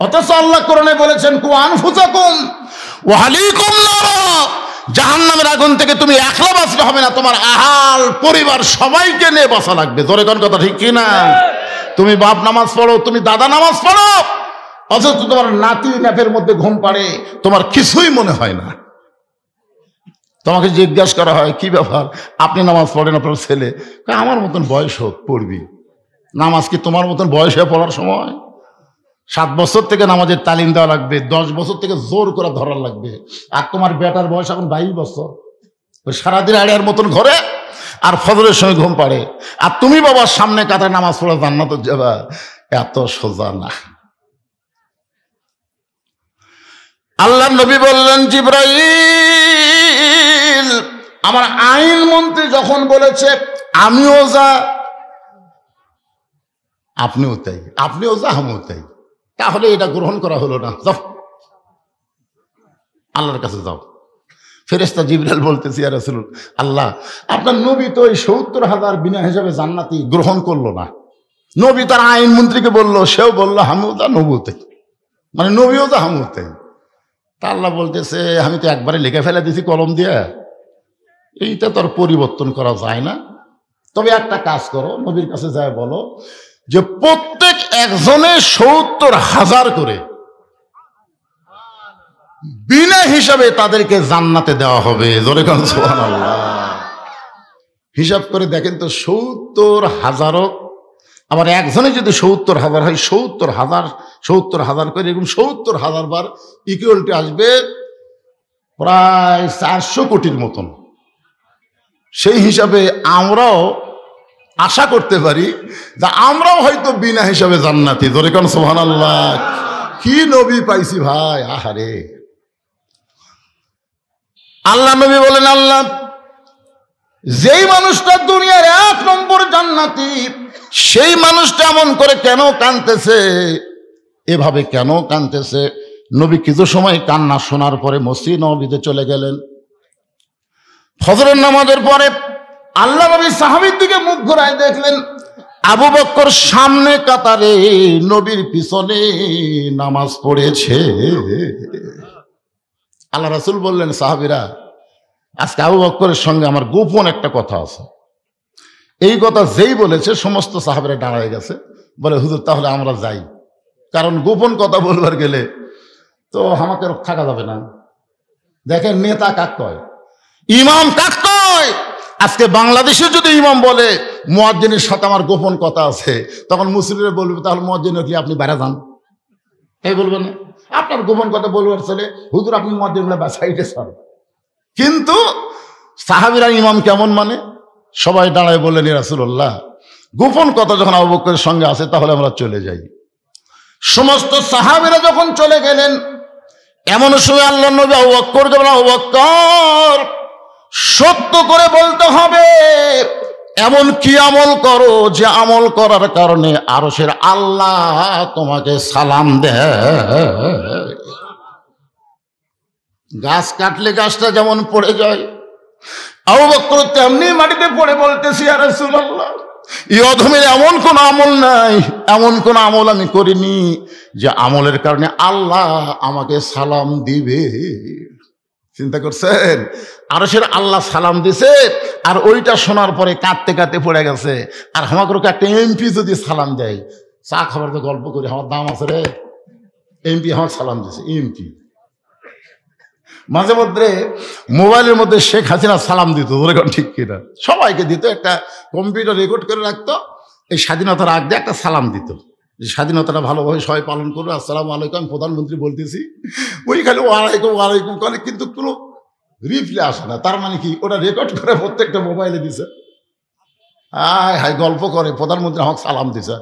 অথচ আল্লাহ কোরআনে বলেছেন, কু আনফুসাকুম ওয়া আহলিকুম নারা, জাহান্নামের আগুন থেকে তুমি একলা বাঁচলে হবে না, তোমার আহাল পরিবার সবাইকে নিয়ে বাঁচা লাগবে। জোরে কোন কথা ঠিক কি না? তুমি বাপ নামাজ পড়ো, তুমি দাদা নামাজ পড়ো, অথচ তোমার নাতি ন্যাপের মধ্যে ঘুম পাড়ে, তোমার কিছুই মনে হয় না। তোমাকে জিজ্ঞাসা করা হয় কি ব্যাপার, আপনি নামাজ পড়েন, আপনার ছেলে? আমার মতন বয়স হোক পড়বি। নামাজ কি তোমার মতন বয়স হয়ে পড়ার সময়? 7 বছর থেকে নামাজের তালিম দেওয়া লাগবে, 10 বছর থেকে জোর করে ধরার লাগবে। আর তোমার বেটার বয়স এখন 22 বছর, সারাদিন আড়িয়ার মতন ঘরে আর ফজরের সময় ঘুম পাড়ে। আর তুমি বাবার সামনে কাতায় নামাজ পড়ে জান্নাতে যাবা, এত সোজা না। আল্লাহ নবী বললেন, জিবরাইল, আমার আইন মন্ত্রী যখন বলেছে আমিও যা আপনিও তাই, আপনিও যা আমিও তাই, তাহলে এটা গ্রহণ করা হলো না। যাও আল্লাহর কাছে যাও। ফেরেশতা জিবরাইল বলতেছি, ইয়া রাসূলুল্লাহ, আল্লাহ আপনার নবী তো এই 70,000 বিনা হিসাবে জান্নাতি গ্রহণ করলো না। নবী তার আইন মন্ত্রীকে বললো, সেও বললো আমিও যা নবীও তাই, মানে নবীও যা আমিও তাই। তা আল্লাহ বলতেছে, আমি তো একবারে লিখে ফেলে দিছি কলম দিয়ে, এইটা তো আর পরিবর্তন করা যায় না। তবে একটা কাজ করো, নবীর কাছে যায় বলো যে প্রত্যেক একজনে 70,000 করে বিনা হিসাবে তাদেরকে জান্নাতে দেওয়া হবে। জোরে কান সুবহানাল্লাহ। হিসাব করে দেখেন তো, 70,000, আবার একজনে যদি 70,000 হয়, 70,000 করে এরকম 70,000 বার ইকুয়ালটি আসবে প্রায় 400 কোটির মতন। সেই হিসাবে আমরাও আশা করতে পারি যে আমরাও হয়তো বিনা হিসাবে জান্নাতি। জোরে কান সুবহানাল্লাহ। কি নবী পাইছি ভাই, আহারে। আল্লাহ নবী বলেন, আল্লাহ যেই মানুষটা দুনিয়ার 1 নম্বর জান্নাতি, সেই মানুষটা এমন করে কেন কাঁদতেছে, এভাবে কেন কাঁদতেছে? নবী কিছু সময় কান্না শোনার পরে মসজিদ নববীতে চলে গেলেন। ফজরের নামাজের পরে আল্লাহ নবী সাহাবীর দিকে মুখ ঘুরায় দেখলেন আবু বকর সামনে কাতারে নবীর পিছনে নামাজ পড়েছে। আল্লাহ রাসূল বললেন, সাহাবীরা, আজকে আবু বকরের সঙ্গে আমার গোপন একটা কথা আছে। এই কথা যেই বলেছে সমস্ত সাহাবীরা দাঁড়ায় গেছে, বলে হুজুর তাহলে আমরা যাই, কারণ গোপন কথা বলবার গেলে তো আমাকে থাকা যাবে না। দেখেন নেতা কাক কয়, ইমাম কাক কয়। আজকে বাংলাদেশে যদি ইমাম বলে মুয়াজ্জিনের সাথে আমার গোপন কথা আছে, তখন মুসলিমরা বলবে তাহলে মুয়াজ্জিন কি আপনি বাইরে যান, এই বলবেন না আপনার গোপন কথা বলবার ছেলে, হুজুর আপনি মুয়াজ্জিনগুলো সাইডে সর। কিন্তু সাহাবীরা ইমাম কেমন মানে, সবাই দাঁড়ায় বললেন, ইয়া রাসূলুল্লাহ গোপন কথা যখন আবু বকরের সঙ্গে আছে তাহলে আমরা চলে যাই। সমস্ত সাহাবীরা যখন চলে গেলেন, এমন সময় আল্লাহ নবী আবু বকরকে বললেন, আবু বকর সত্য করে বলতে হবে, এমন কি আমল করো যে আমল করার কারণে আরশের আল্লাহ তোমাকে সালাম দেয়। গাছ কাটলে গাছটা যেমন পড়ে যায়, আবু বকর তেমনি মাটিতে পড়ে বলতেছি, ইয়া রাসূলুল্লাহ এই অধমের এমন কোন আমল নাই, এমন কোন আমল আমি করিনি যে আমলের কারণে আল্লাহ আমাকে সালাম দিবে। চিন্তা করছেন, আরশের আল্লাহ সালাম দিছে, আর ওইটা শোনার পরে কাঁদতে কাঁদতে পড়ে গেছে। আর আমাকে একটা এমপি যদি সালাম দেয়, চা খাবার তো গল্প করি, আমার দাম আছে রে, এমপি আমার সালাম দিছে। এমপি মাঝে মধ্যে মোবাইলের মধ্যে শেখ হাসিনা সালাম দিত, ঠিক কিনা, সবাইকে দিত, একটা কম্পিউটার রেকর্ড করে রাখতো, এই স্বাধীনতার আগ দিয়ে একটা সালাম দিত, যে স্বাধীনতাটা ভালোভাবে সবাই পালন করবে, আসসালামু আলাইকুম আমি প্রধানমন্ত্রী বলতেছি, ওই খালি ওয়ালাইকুম ওয়ালাইকুম করে, কিন্তু কোনো রিপ্লাই আসে না। তার মানে কি, ওটা রেকর্ড করে প্রত্যেকটা মোবাইলে দিছে, হায় হায় গল্প করে প্রধানমন্ত্রী আমাকে সালাম দিছে।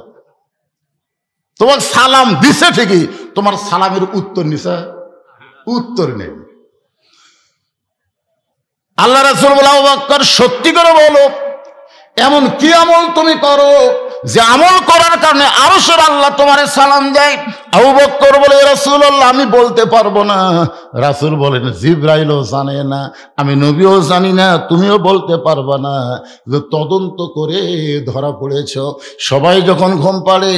তোমার সালাম দিছে ঠিকই, তোমার সালামের উত্তর নিছে, উত্তর নেই। আল্লাহ রাসূল বলে, আবু বকর সত্যি করে বলো, এমন কি আমল তুমি করো যে আমল করার কারণে আরশের আল্লাহ তোমারে সালাম দেয়? আবু বকর বলে, রাসূলুল্লাহ আমি বলতে পারবো না। রাসূল বলেন, জিবরাইলও জানে না, আমি নবীও জানি না, তুমিও বলতে পারবা না, যে তদন্ত করে ধরা পড়েছ। সবাই যখন ঘুম পাড়ে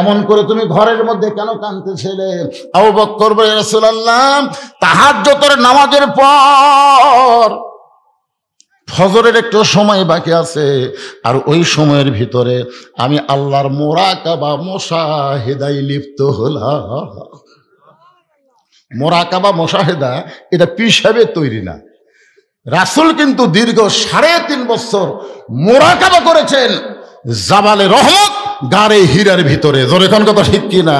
এমন করে তুমি ঘরের মধ্যে কেন কাঁদতেছিলে? আবু বকর বলে, রাসূলুল্লাহ তাহাজ্জুদের নামাজের পর ফজরের একটু সময় বাকি আছে, আর ওই সময়ের ভিতরে আমি আল্লাহর মোরাকাবা মুশাহেদায় লিপ্ত হলাম। মোরাকাবা মুশাহেদা এটা পীর সাহেবের তৈরি না। রাসূল কিন্তু দীর্ঘ 3.5 বছর মোরাকাবা করেছেন জাবালে রহমত গাড়ে হীরার ভিতরে। জোরে কোন কথা ঠিক কিনা?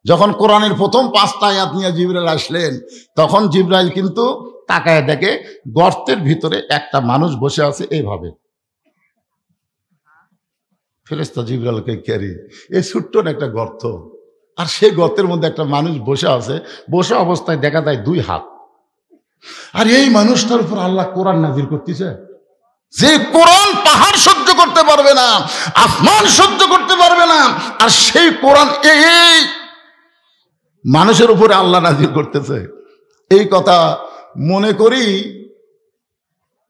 যখন কোরআনের প্রথম 5টা আয়াত নিয়ে জিবরাইল আসলেন, তখন জিবরাইল কিন্তু তাকায় দেখে গর্তের ভিতরে একটা মানুষ বসে আছে এইভাবে। ফেরেশতা জিবরাইলকে ক্যারি, এই ছোট্ট একটা গর্ত, আর সেই গর্তের মধ্যে একটা মানুষ বসে আছে। বসে অবস্থায় দেখা যায় 2 হাত। আর এই মানুষটার উপর আল্লাহ কোরআন নাযিল করতেছে, যে কোরআন পাহাড় সহ্য করতে পারবে না, আসমান সহ্য করতে পারবে না, আর সেই কোরআন এই মানুষের উপরে আল্লাহ নাযিল করতেছে। এই কথা মনে করি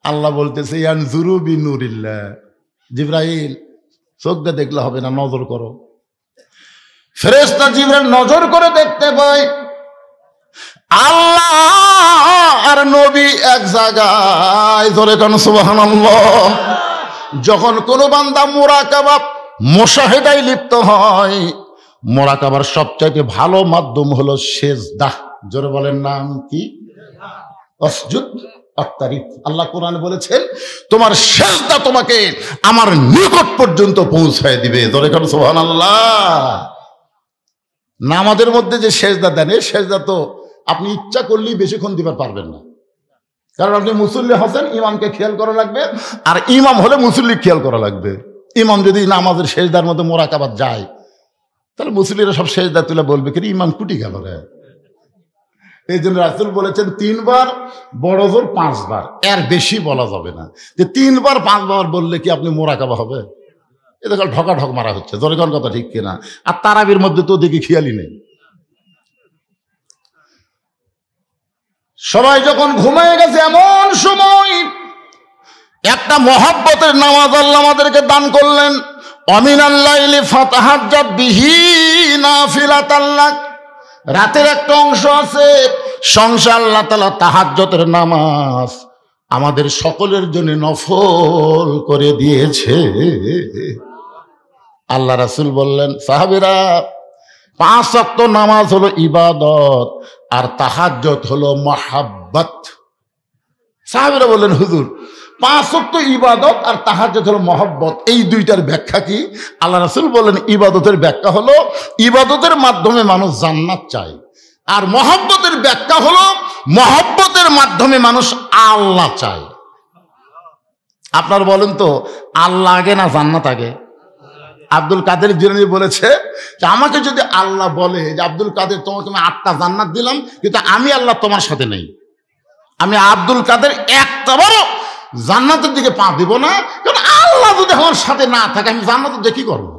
আল্লাহ বলতেছে ইয়ানজুরু বিনুরিল্লাহ, জিবরাইল চোখ দিয়ে দেখলে হবে না, নজর করো। ফেরেশতা জিবরাইল নজর করে দেখতে পায় আল্লাহ আর নবী এক জায়গায়। জোরে কান সুবহানাল্লাহ। যখন কোনো বান্দা মুরাকাবা মুশাহেদায় লিপ্ত হয়, মুরাকাবার সবচাইতে ভালো মাধ্যম হলো সেজদা। জোরে বলেন নাম কি? আসজুদ আত্তারিফ। আল্লাহ কোরআনে বলেছেন তোমার সেজদা তোমাকে আমার নিকট পর্যন্ত পৌঁছায় দিবে। জোরে কান সুবহানাল্লাহ। নামাজের মধ্যে যে সেজদা দেন, এই সেজদা তো আপনি ইচ্ছা করলেই বেশিক্ষণ দিতে পারবেন না, কারণ আপনি মুসল্লি হচ্ছেন, ইমামকে খেয়াল করা লাগবে, আর ইমাম হলে মুসল্লি খেয়াল করা লাগবে। ইমাম যদি নামাজের সেজদার মধ্যে মোরাকাবাত যায়, তাহলে মুসল্লিরা সব সেজদা তুলে বলবে কি ইমাম কুটি গেল রে। এই জন্য রাসূল বলেছেন 3 বার, বড় জোর 5 বার, এর বেশি বলা যাবে না। যে 3 বার 5 বার বললে কি আপনি মোরাকাবা হবে? এটা কাল ঢকা ঢক মারা হচ্ছে। জোরে কোন কথা ঠিক কিনা? আর তারাবির মধ্যে তো দেখি খেয়ালই নেই। সবাই যখন ঘুমিয়ে গেছে, এমন সময় একটা মহব্বতের নামাজ আল্লাহ আমাদেরকে দান করলেন। অমিনাল লাইলি ফাতাহাজ্জাত বিহি নাফিলাতাল লাক। রাতের একটা অংশ আছে, সংসার আল্লাহ তাআলা তাহাজ্জুদের নামাজ আমাদের সকলের জন্য নফল করে দিয়েছে। আল্লাহ রাসূল বললেন সাহাবীরা, 5 ওয়াক্ত নামাজ হলো ইবাদত, আর তাহাজ্জুদ হলো মহাব্বত। সাহাবীরা বললেন হুজুর 5 ওয়াক্ত ইবাদত আর তাহাজ্জুদ হলো মহব্বত, এই দুইটার ব্যাখ্যা কি? আল্লাহ রাসূল বললেন ইবাদতের ব্যাখ্যা হলো ইবাদতের মাধ্যমে মানুষ জান্নাত চায়, আর মহব্বতের ব্যাখ্যা হলো মহব্বতের মাধ্যমে মানুষ আল্লাহ চায়। আপনার বলেন তো আল্লাহ আগে না জান্নাত আগে? আব্দুল কাদের জিলানী বলেছে যে আমাকে যদি আল্লাহ বলে যে আব্দুল কাদের তোমাকে আমি 8টা জান্নাত দিলাম, কিন্তু আমি আল্লাহ তোমার সাথে নেই, আমি আব্দুল কাদের একটাবারও জান্নাতের দিকে পা দিব না, কারণ আল্লাহ যদি আমার সাথে না থাকে আমি জান্নাতের দিকে কি করবো?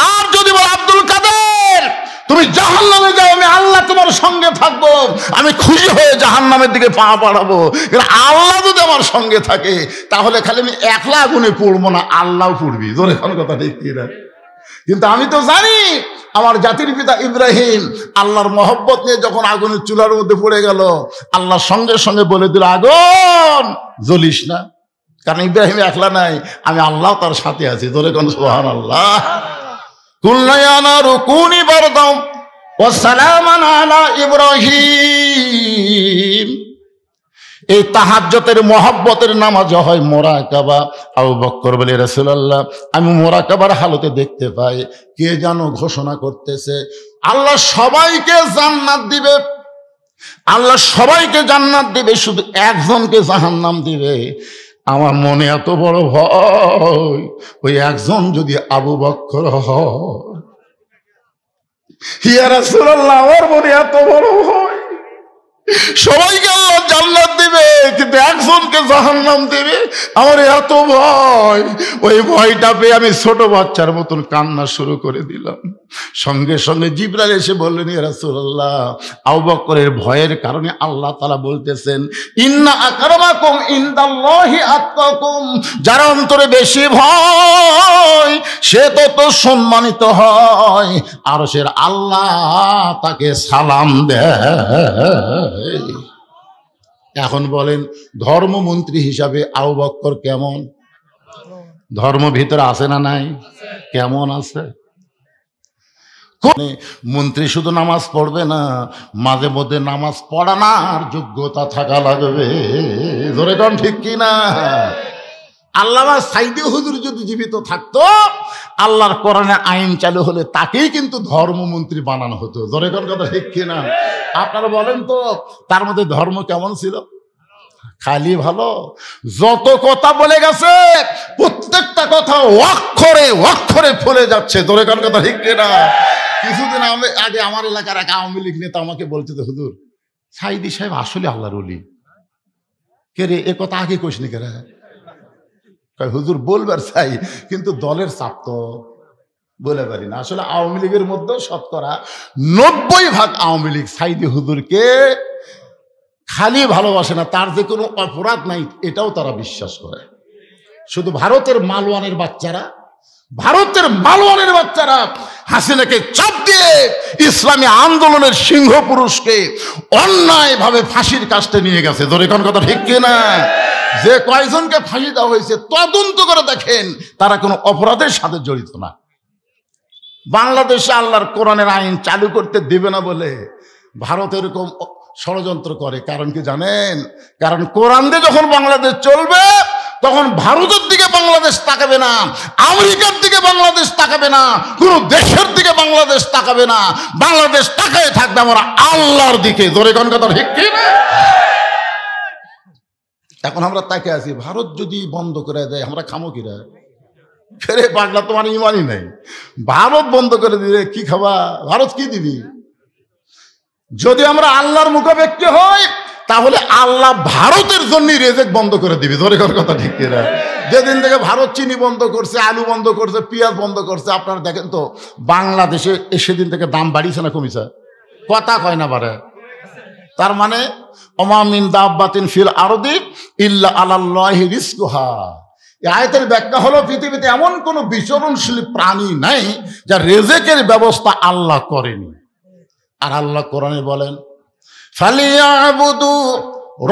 আর যদি বল আব্দুল কাদের তুমি জাহান্নামে যাও, আমি আল্লাহ তোমার সঙ্গে থাকবো, আমি খুশি হয়ে জাহান্নামের দিকে পা বাড়াবো। আল্লাহ যদি আমার সঙ্গে থাকে তাহলে খালি আমি একলা আগুনে পড়বো না, আল্লাহও পড়বি। জোরে কোন কথা ঠিক কিনা? কিন্তু আমি তো জানি আমার জাতির পিতা ইব্রাহিম আল্লাহর মহব্বত নিয়ে যখন আগুনের চুলার মধ্যে পড়ে গেল, আল্লাহ সঙ্গে সঙ্গে বলে দিল আগুন জ্বলিস না, কারণ ইব্রাহিম একলা নাই, আমি আল্লাহ তার সাথে আছি। জোরে কোন সুবহানাল্লাহ। কুল্লা ইয়া নারু কুনি বারদাম ওয়া সালামান আলা ইব্রাহিম। এই তাহাজ্জুদের মহব্বতের নামাজ হয় মুরাকাবা। আবু বকর বলে রাসূলুল্লাহ আমি মুরাকাবার হালতে দেখতে পাই কে যেন ঘোষণা করতেছে আল্লাহ সবাইকে জান্নাত দিবে, আল্লাহ সবাইকে জান্নাত দিবে, শুধু একজনকে জাহান্নাম দিবে। আমার মনে এত বড় ভয়, ওই একজন যদি আবু বকর হয়। ইয়া রাসূলুল্লাহ আমার মনে এত বড় ভয়, সবাইকে আল্লাহ জান্নাত দিবে কিন্তু একজনকে জাহান্নাম দিবে, আমার এত ভয়। ওই ভয়টা পেয়ে আমি ছোট বাচ্চার মতন কান্না শুরু করে দিলাম। সঙ্গে সঙ্গে জিবরাইল এসে বললেন ইয়া রাসূলুল্লাহ আবু বকরের ভয়ের কারণে আল্লাহ তাআলা বলতেছেন ইন্না আকরামাকুম ইনদাল্লাহি আতকাকুম, যার অন্তরে বেশি ভয় সে তত সম্মানিত হয়, আরশের আল্লাহ তাকে সালাম দেয়। এখন বলেন ধর্মমন্ত্রী হিসাবে আবু বকর কেমন? ধর্ম ভিতরে আছে না নাই? কেমন আছে? মন্ত্রী শুধু নামাজ পড়বে না, মাঝে মধ্যে নামাজ পড়ানোর যোগ্যতা থাকা লাগবে। ধরে কোন ঠিক কিনা? আল্লামা সাইদি হুজুর যদি জীবিত থাকতো, আল্লাহর কোরআনের আইন চালু হলে তাকেই কিন্তু ধর্মমন্ত্রী বানানো হতো। ধরে কোন কথা ঠিক কিনা? আপনারা বলেন তো তার মধ্যে ধর্ম কেমন ছিল? খালি ভালো। যত কথা বলে গেছে প্রত্যেকটা কথা অক্ষরে অক্ষরে ফলে যাচ্ছে। ধরে কোন কথা ঠিক কিনা? কিছুদিন আগে আমার এলাকার এক আওয়ামী লীগ নেতা আমাকে বলছে, হুজুর সাইদি সাহেব আসলে আল্লাহর ওলি। কে রে, এ কথা আগে কইসনি কে রে? হুজুর বলবার চাই, কিন্তু দলের চাপ তো বলে পারি না। আসলে আওয়ামী লীগের মধ্যেও শতকরা 90% আওয়ামী লীগ সাইদি হুজুরকে খালি ভালোবাসে না, তার যে কোনো অপরাধ নাই এটাও তারা বিশ্বাস করে। শুধু ভারতের মালওয়ানের বাচ্চারা হাসিনাকে চাপ দিয়ে ইসলামী আন্দোলনের সিংহ পুরুষকে অন্যায়ভাবে ফাঁসির কাস্টে নিয়ে গেছে। ধরে কোন কথা ঠিক কিনা? যে কয়জনকে ফাঁসি দেওয়া হয়েছে তদন্ত করে দেখেন তারা কোনো অপরাধের সাথে জড়িত না। বাংলাদেশে আল্লাহর কোরআনের আইন চালু করতে দেবে না বলে ভারত এরকম ষড়যন্ত্র করে। কারণ কি জানেন? কারণ কোরআন দিয়ে যখন বাংলাদেশ চলবে তখন ভারতের দিকে বাংলাদেশ তাকাবে না, আমেরিকার দিকে বাংলাদেশ তাকাবে না, কোন দেশের দিকে বাংলাদেশ তাকাবে না। বাংলাদেশ তাকায় থাকবে আমরা আল্লাহর দিকে। ধরে কোন কথা ঠিক কিনা? এখন আমরা তাকে আছি, ভারত যদি বন্ধ করে দেয় আমরা খামো কিরা? ফেরে পাগলা, তোমার ইমানই নাই। ভারত বন্ধ করে দিলে কি খাবা? ভারত কি দিবি? যদি আমরা আল্লাহর মুখাপেক্ষী হই তাহলে আল্লাহ ভারতের জন্য রেজেক বন্ধ করে দিবি। ধরে কোন কথা ঠিক কিনা? যেদিন থেকে ভারত চিনি বন্ধ করছে, আলু বন্ধ করছে, পেঁয়াজ বন্ধ করছে, আপনারা দেখেন তো বাংলাদেশে সেদিন থেকে দাম বাড়িছে না কমিছে? কথা কয় না বাড়ে। তার মানে ওমা মিন দাব্বাতিন ফিল আরদি ইল্লা আলাল্লাহি রিজকুহা। এই আয়াতের ব্যাখ্যা হলো পৃথিবীতে এমন কোন বিচরণশীল প্রাণী নাই যার রেজেকের ব্যবস্থা আল্লাহ করেনি। আর আল্লাহ কোরআনে বলেন ফালিয়াবুদু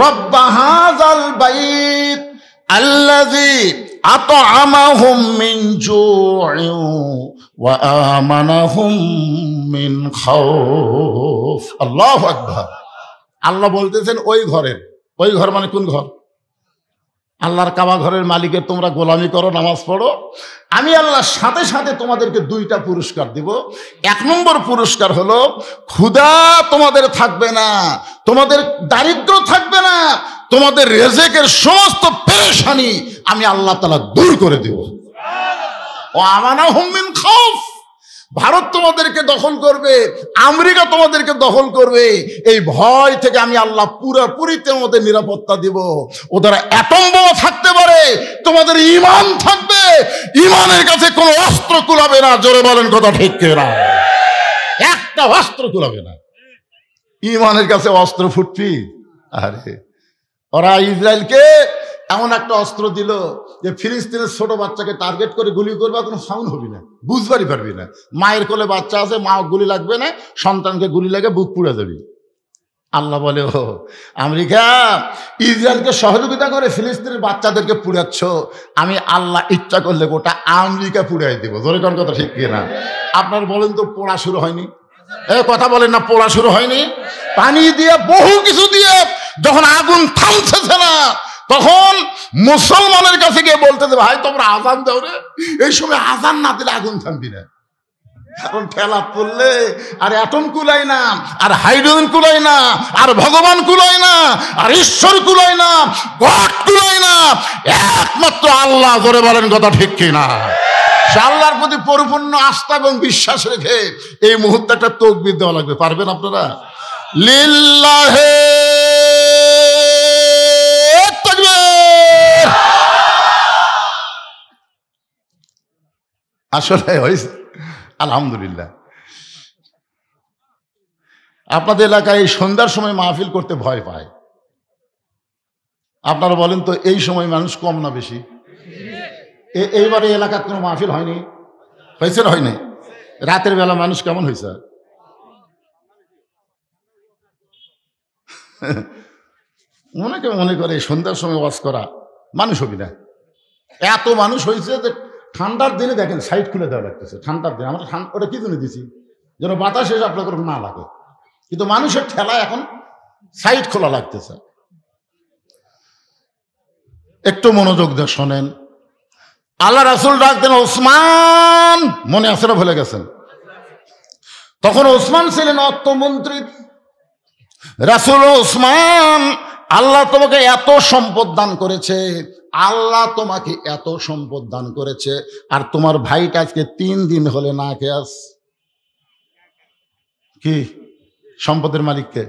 রাব্ব হাযাল বাইত আল্লাযী আত'আমাহুম মিন জু'ইন ওয়া আমানাহুম মিন খাউফ। আল্লাহু আকবার। আল্লাহ বলতেছেন ওই ঘর মানে কোন ঘর? আল্লাহর কাবা ঘরের মালিকের তোমরা গোলামি করো, নামাজ পড়ো, আমি আল্লাহর সাথে সাথে তোমাদেরকে দুইটা পুরস্কার দিব। 1 নম্বর পুরস্কার হলো ক্ষুধা তোমাদের থাকবে না, তোমাদের দারিদ্র থাকবে না, তোমাদের রিজেকের সমস্ত পেরেশানি আমি আল্লাহ তাআলা দূর করে দেব। ও আমানাহুম মিন খাউফ। ভারত তোমাদেরকে দখল করবে, আমেরিকা তোমাদেরকে দখল করবে, এই ভয় থেকে আমি আল্লাহ পুরোপুরি তোমাদের নিরাপত্তা দিব। ওদের অ্যাটম বোমা থাকতে পারে, তোমাদের ঈমান থাকবে, ঈমানের কাছে কোনো অস্ত্র কুলাবে না। জোরে বলেন কথা ঠিক কিনা? একটা অস্ত্র কুলাবে না। ঈমানের কাছে অস্ত্র ফুটবি? আরে ওরা ইসরায়েলকে এমন একটা অস্ত্র দিল যে ফিলিস্তিনের ছোট বাচ্চাকে টার্গেট করে গুলি করবে, কোনো সাউন্ড হবি না, বুঝবারই পারবি না। মায়ের কোলে বাচ্চা আছে, মা গুলি লাগবে না, সন্তানকে গুলি লাগে বুক পুড়ে যাবি। আল্লাহ বলে ও আমেরিকা ইসরায়েলকে সহযোগিতা করে ফিলিস্তিনের বাচ্চাদেরকে পুড়াচ্ছ, আমি আল্লাহ ইচ্ছা করলে গোটা আমেরিকা পুড়াই দেবো। ধরে কোন কথা ঠিক কিনা? আপনার বলেন তো পোড়া শুরু হয়নি? কথা বলেন না, পোড়া শুরু হয়নি? পানি দিয়ে বহু কিছু দিয়ে যখন আগুন থামছে না, তখন মুসলমানের কাছে গিয়ে বলতেছে ভাই তোমরা আজান দাও রে। এই সময় আজান না দিলে আগুন থামবি না। কারণ ঠেলা পড়লে আর অ্যাটম কুলাই না, আর হাইড্রোজেন কুলাই না, আর ভগবান কুলাই না, আর ঈশ্বর কুলাই না, গড কুলাই না, একমাত্র আল্লাহ। ধরে বলেন কথা ঠিক কিনা? আল্লাহর প্রতি পরিপূর্ণ আস্থা এবং বিশ্বাস রেখে এই মুহূর্তে একটা তাকবীর দেওয়া লাগবে। পারবেন আপনারা? লিল্লাহে তাকবীর। আসলে হয়েছে আলহামদুলিল্লাহ। আপনাদের এলাকায় সন্ধ্যার সময় মাহফিল করতে ভয় পায়। আপনারা বলেন তো এই সময় মানুষ কম না বেশি? এইবারে এলাকার কোনো মাহফিল হয়নি? হয়েছে না হয়নি? রাতের বেলা মানুষ কেমন হয়েছে? অনেকে মনে করে সন্ধ্যার সময় ওয়াজ করা মানুষ হবি না, এত মানুষ হয়েছে যে ঠান্ডার দিনে দেখেন সাইড খুলে দেওয়া লাগতেছে। ঠান্ডার দিনে আমরা ওটা কি জন্য দিছি, যেন বাতাস এসে আপনাদের না লাগে, কিন্তু মানুষের ঠেলা এখন সাইড খোলা লাগতেছে। একটু মনোযোগ দিয়ে শোনেন, আল্লাহ রাসূল ডাকতেন ওসমান, মনে আছে না ভুলে গেছেন? তখন ওসমান ছিলেন অর্থমন্ত্রী। রাসূল ওসমান, আল্লাহ তোমাকে এত সম্পদ দান করেছে, আল্লাহ তোমাকে এত সম্পদ দান করেছে, আর তোমার ভাইটা আজকে 3 দিন হলে না খেয়ে আস। কি সম্পদের মালিককে?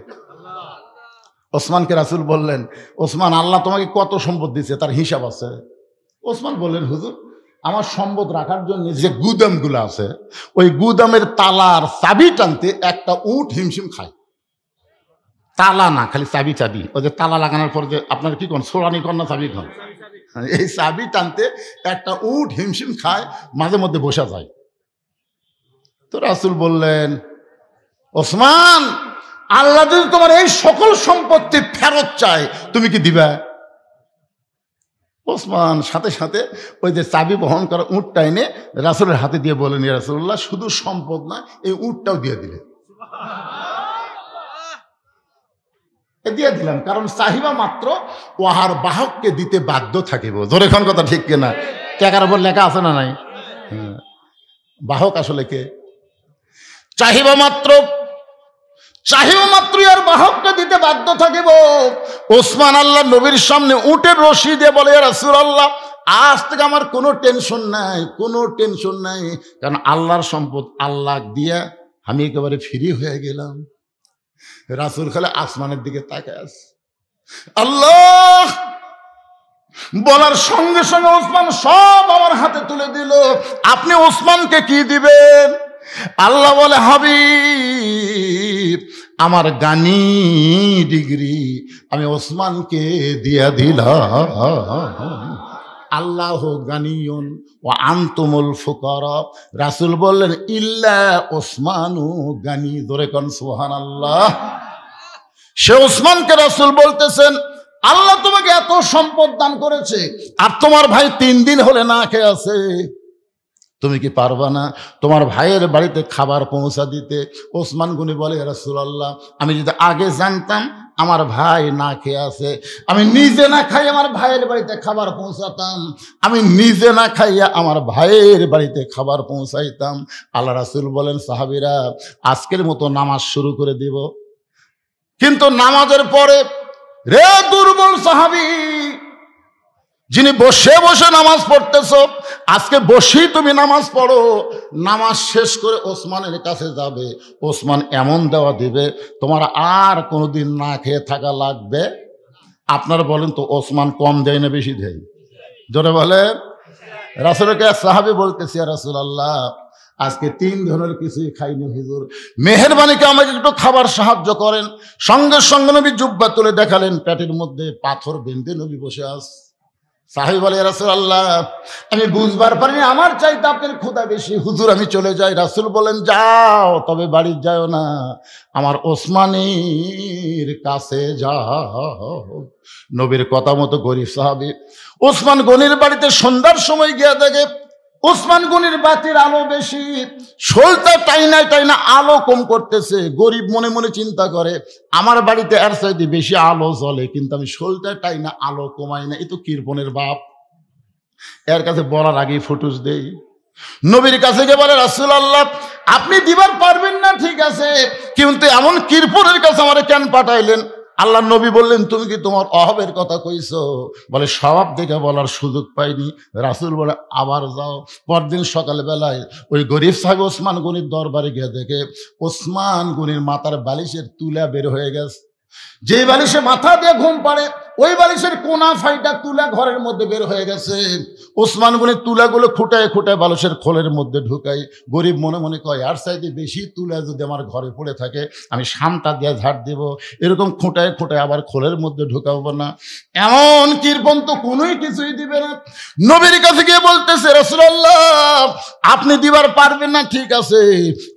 ওসমানকে রাসূল বললেন, ওসমান আল্লাহ তোমাকে কত সম্পদ দিয়েছে তার হিসাব আছে? ওসমান বললেন, হুজুর আমার সম্পদ রাখার জন্য যে গুদামগুলো আছে, ওই গুদামের তালার চাবি টানতে একটা উট হিমশিম খায়। তালা না, খালি চাবি চাবি, ওই যে তালা লাগানোর পর যে আপনার কি কোন সোলানি কন্যা চাবি খান, এই চাবি টানতে একটা উট হিমশিম খায়, মাঝে মধ্যে বসা যায়। তো রাসূল বললেন, ওসমান আল্লাহ যদি তোমার এই সকল সম্পত্তি ফেরত চায় তুমি কি দিবা? ওসমান সাথে সাথে ওই যে চাবি বহন করা উটটা এনে রাসূলের হাতে দিয়ে বলেন, ইয়া রাসূলুল্লাহ শুধু সম্পদ না, এই উটটাও দিয়ে দিলে। দিয়ে দিলাম, কারণ চাহিবা মাত্র ওহার বাহককে দিতে বাধ্য থাকিব। জোরে কোন কথা ঠিক কিনা? টাকার উপর লেখা আছে না নাই? বাহক আসলে কে? চাহিবা মাত্র আর বাহককে দিতে বাধ্য থাকিব। ওসমান আল্লাহ নবীর সামনে উটের রশি দিয়ে বলে, ইয়া রাসূলুল্লাহ আজ থেকে আমার কোনো টেনশন নাই, কোনো টেনশন নাই, কারণ আল্লাহর সম্পদ আল্লাহ দিয়া আমি একেবারে ফ্রি হয়ে গেলাম। রাসূল খালি আসমানের দিকে তাকায় আছে। আল্লাহ বলার সঙ্গে সঙ্গে ওসমান সব আমার হাতে তুলে দিল। আপনি ওসমানকে কি দিবেন? আল্লাহ বলে, হাবিব আমার গানি ডিগ্রি আমি ওসমানকে দিয়া দিলাম। আল্লাহ গানিয়ুন ওয়া আনতুমুল ফুকারা। রাসূল বললেন, ইল্লা ওসমানু গানি। ধরে কোন সুবহানাল্লাহ। সে ওসমানকে রাসূল বলতেছেন, আল্লাহ তোমাকে এত সম্পদ দান করেছে, আর তোমার ভাই 3 দিন হলে না খেয়ে আছে, তুমি কি পারবা না তোমার ভাইয়ের বাড়িতে খাবার পৌঁছা দিতে? ওসমান গনি বলে, ইয়া রাসূলুল্লাহ আমি যদি আগে জানতাম আমার ভাই না খেয়ে আছে, আমি নিজে না খাই আমার ভাইয়ের বাড়িতে খাবার পৌঁছাতাম, আমি নিজে না খাইয়া আমার ভাইয়ের বাড়িতে খাবার পৌঁছাইতাম। আল্লাহ রাসূল বলেন, সাহাবীরা আজকের মতো নামাজ শুরু করে দিব। কিন্তু নামাজের পরে, রে দুর্বল সাহাবী, যিনি বসে বসে নামাজ পড়তেছ, আজকে বসেই তুমি নামাজ পড়ো। নামাজ শেষ করে ওসমানের কাছে যাবে, ওসমান এমন দেওয়া দিবে তোমার আর কোনোদিন না খেয়ে থাকা লাগবে। আপনারা বলেন তো, ওসমান কম দেয় না বেশি দেয়? জোরে বলেন। রাসূলকে সাহাবী বলতেছি, ইয়া রাসূলুল্লাহ আজকে 3 ধরনের কিছুই খাইনি হুজুর, মেহেরবানিকে আমাকে একটু খাবার সাহায্য করেন। সঙ্গে সঙ্গে নবী জুব্বা তুলে দেখালেন, পেটের মধ্যে পাথর বেঁধে নবী বসে আছে। সাহাবী বলে, ইয়া রাসূলুল্লাহ আমি বুঝবার পারিনি আমার চাইতে আপনার ক্ষুধা বেশি, হুজুর আমি চলে যাই। রাসূল বলেন, যাও, তবে বাড়ি যাও না, আমার ওসমানের কাছে যাও। নবীর কথা মতো গরিব সাহাবী ওসমান গনির বাড়িতে সন্ধ্যার সময় গিয়ে দেখে ওসমান গনির বাতির আলো বেশি, শোলটা টাইনা আলো কম করতেছে। গরিব মনে মনে চিন্তা করে, আমার বাড়িতে এর চাইতে বেশি আলো জ্বলে, কিন্তু আমি শোলটা টাইনা আলো কমাই না, এ তো কৃপণের বাপ। এর কাছে বলার আগেই ফুটুস দেই। নবীর কাছে গিয়ে বলে, রাসূলুল্লাহ আপনি দিবার পারবেন না ঠিক আছে, কিন্তু এমন কৃপণের কাছে আমার কেন পাঠাইলেন? আল্লাহ নবী বললেন, তুমি কি তোমার অভাবের কথা কইছো? বলে, স্বভাব দেখে বলার সুযোগ পাইনি। রাসূল বলে, আবার যাও। পরদিন সকালবেলায় ওই গরিব সাহেব ওসমান গনির দরবারে গিয়ে দেখে ওসমান গনির মাথার বালিশের তুলা বের হয়ে গেছে। যে বালিশে মাথা দিয়ে ঘুম পাড়ে, ওই বালিশের কোনা ফাইটা তুলা ঘরের মধ্যে বের হয়ে গেছে। ওসমান গনি তুলাগুলো খুঁটায় বালিশের খোলের মধ্যে ঢুকাই। গরিব মনে মনে কয়, আর চাইতে বেশি তুলা যদি আমার ঘরে পড়ে থাকে আমি শামটা দিয়ে ঝাড় দেব, এরকম খুঁটায় আবার খোলের মধ্যে ঢুকাবো না। এমন কৃপণ তো কোনোই কিছুই দিবে না। নবীর কাছে গিয়ে বলতেছে, রাসূলুল্লাহ আপনি দিবার পারবেন না ঠিক আছে,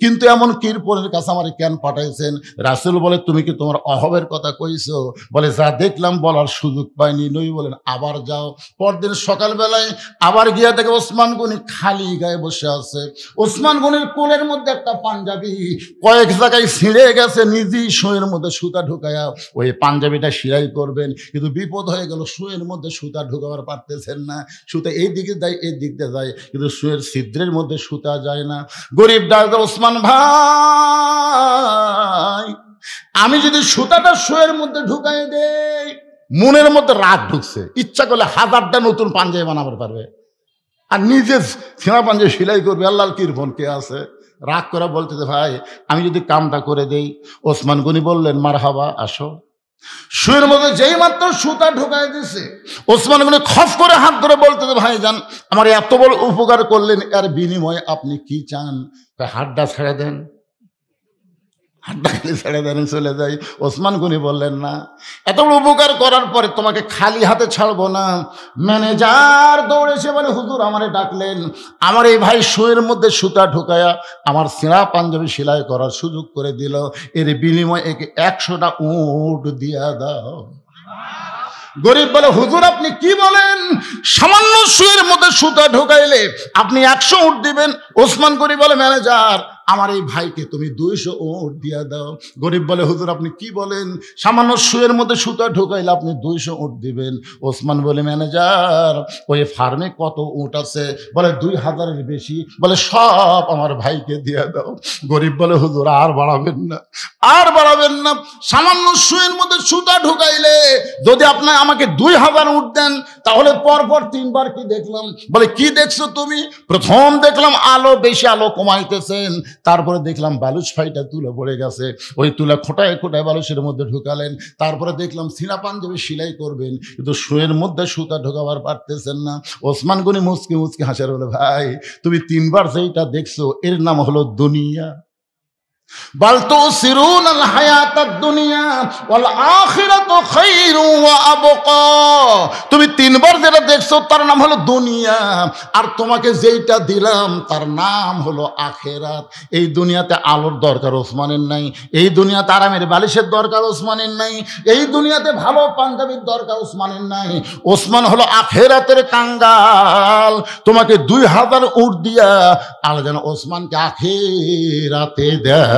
কিন্তু এমন কৃপণের কাছে আমার কেন পাঠাইছেন? রাসূল বলে, তুমি কি তোমার অভাবের কথা কইছো? বলে, যা দেখলাম বলার যাওয়ার সুযোগ পায়নি। নবী বলেন আবার যাও। পরদিন সকালবেলায় আবার গিয়া দেখে ওসমান গনি খালি গায়ে বসে আছে। ওসমান গনির কোলের মধ্যে একটা পাঞ্জাবি কয়েক জায়গায় ছিঁড়ে গেছে, নিজেই শুয়ের মধ্যে সুতা ঢুকায়া ওই পাঞ্জাবিটা সেলাই করবেন, কিন্তু বিপদ হয়ে গেল, শুয়ের মধ্যে সুতা ঢুকাবার পারতেছেন না। সুতা এই দিকে যায়, এই দিক দিয়ে যায়, কিন্তু শুয়ের ছিদ্রের মধ্যে সুতা যায় না। গরিব ডাক্তার, ওসমান ভাই, আমি যদি সুতাটা শুয়ের মধ্যে ঢুকাই দেই, মনের মধ্যে রাগ ঢুকছে, ইচ্ছা করলে 1000টা নতুন পাঞ্জাবি বানাবার পারবে, আর নিজে ছেঁড়া পাঞ্জাবি সেলাই করবে। আল্লাহর কিরপন কে আছে? রাগ করে বলতেছে ভাই আমি যদি কামটা করে দেই। ওসমান গনি বললেন মারহাবা, আসো। শুয়ের মধ্যে যেই মাত্র সুতা ঢুকাই দিছে, ওসমান গনি খফ করে হাত ধরে বলতেছে ভাই যান, আমার এত বড় উপকার করলেন, এর বিনিময়ে আপনি কি চান? হাতটা ছেড়ে দেন, হাতটা খালি ছেড়ে দেন, চলে যাই। ওসমান গনি বললেন না, এত বড় উপকার করার পরে তোমাকে খালি হাতে ছাড়বো না। ম্যানেজার দৌড়েছে বলে হুজুর আমারে ডাকলেন, আমার এই ভাই শুয়ের মধ্যে সুতা ঢুকায়া আমার ছেঁড়া পাঞ্জাবি সেলাই করার সুযোগ করে দিল, এর বিনিময়ে একে 100টা উট দিয়া দাও। গরিব বলে হুজুর আপনি কি বলেন, সামান্য শুয়ের মধ্যে সুতা ঢুকাইলে আপনি 100 উট দিবেন? ওসমান গনি বলে ম্যানেজার আমার এই ভাইকে তুমি 200 উট দিয়া দাও। গরিব বলে হুজুর আপনি কি বলেন, সামান্য শুয়ের মধ্যে সুতা ঢুকাইলে আপনি 200 উট দিবেন? ওসমান বলে ম্যানেজার ওই ফার্মে কত উট আছে? বলে 2000-এর বেশি। বলে সব আমার ভাইকে দিয়া দাও। গরিব বলে হুজুর আর বাড়াবেন না, আর বাড়াবেন না, সামান্য শুয়ের মধ্যে সুতা ঢুকাইলে যদি আপনি আমাকে 2000 উট দেন, তাহলে পরপর 3 বার কি দেখলাম? বলে কি দেখছো তুমি? প্রথম দেখলাম আলো বেশি, আলো কমাইতেছেন, তারপরে দেখলাম বালুচ ফাইটা তুলে পড়ে গেছে, ওই তুলা খোটায় খোটায় বালুচের মধ্যে ঢুকালেন, তারপরে দেখলাম ছিঁড়া পাঞ্জাবি সেলাই করবেন, কিন্তু শুয়ের মধ্যে সুতা ঢোকাবার পারতেছেন না। ওসমান গনি মুচকি মুচকি হাসার বলে ভাই তুমি 3 বার যেইটা দেখছো এর নাম হলো দুনিয়া। বাল তুসিরুনাল হায়াতাদ দুনিয়া ওয়াল আখিরাতু খায়রুন ওয়া আবকা। তুমি 3 বার যেটা দেখছো তার নাম হলো দুনিয়া, আর তোমাকে যেইটা দিলাম তার নাম হলো আখিরাত। এই দুনিয়াতে আলোর দরকার ওসমানের নাই, এই দুনিয়াতে আরামের বালিশের দরকার ওসমানের নাই, এই দুনিয়াতে ভালো পাঞ্জাবির দরকার ওসমানের নাই। ওসমান হলো আখিরাতের কাঙ্গাল। তোমাকে 2000 উট দিয়া আল্লাহ যেন ওসমানকে আখিরাতে দেয়।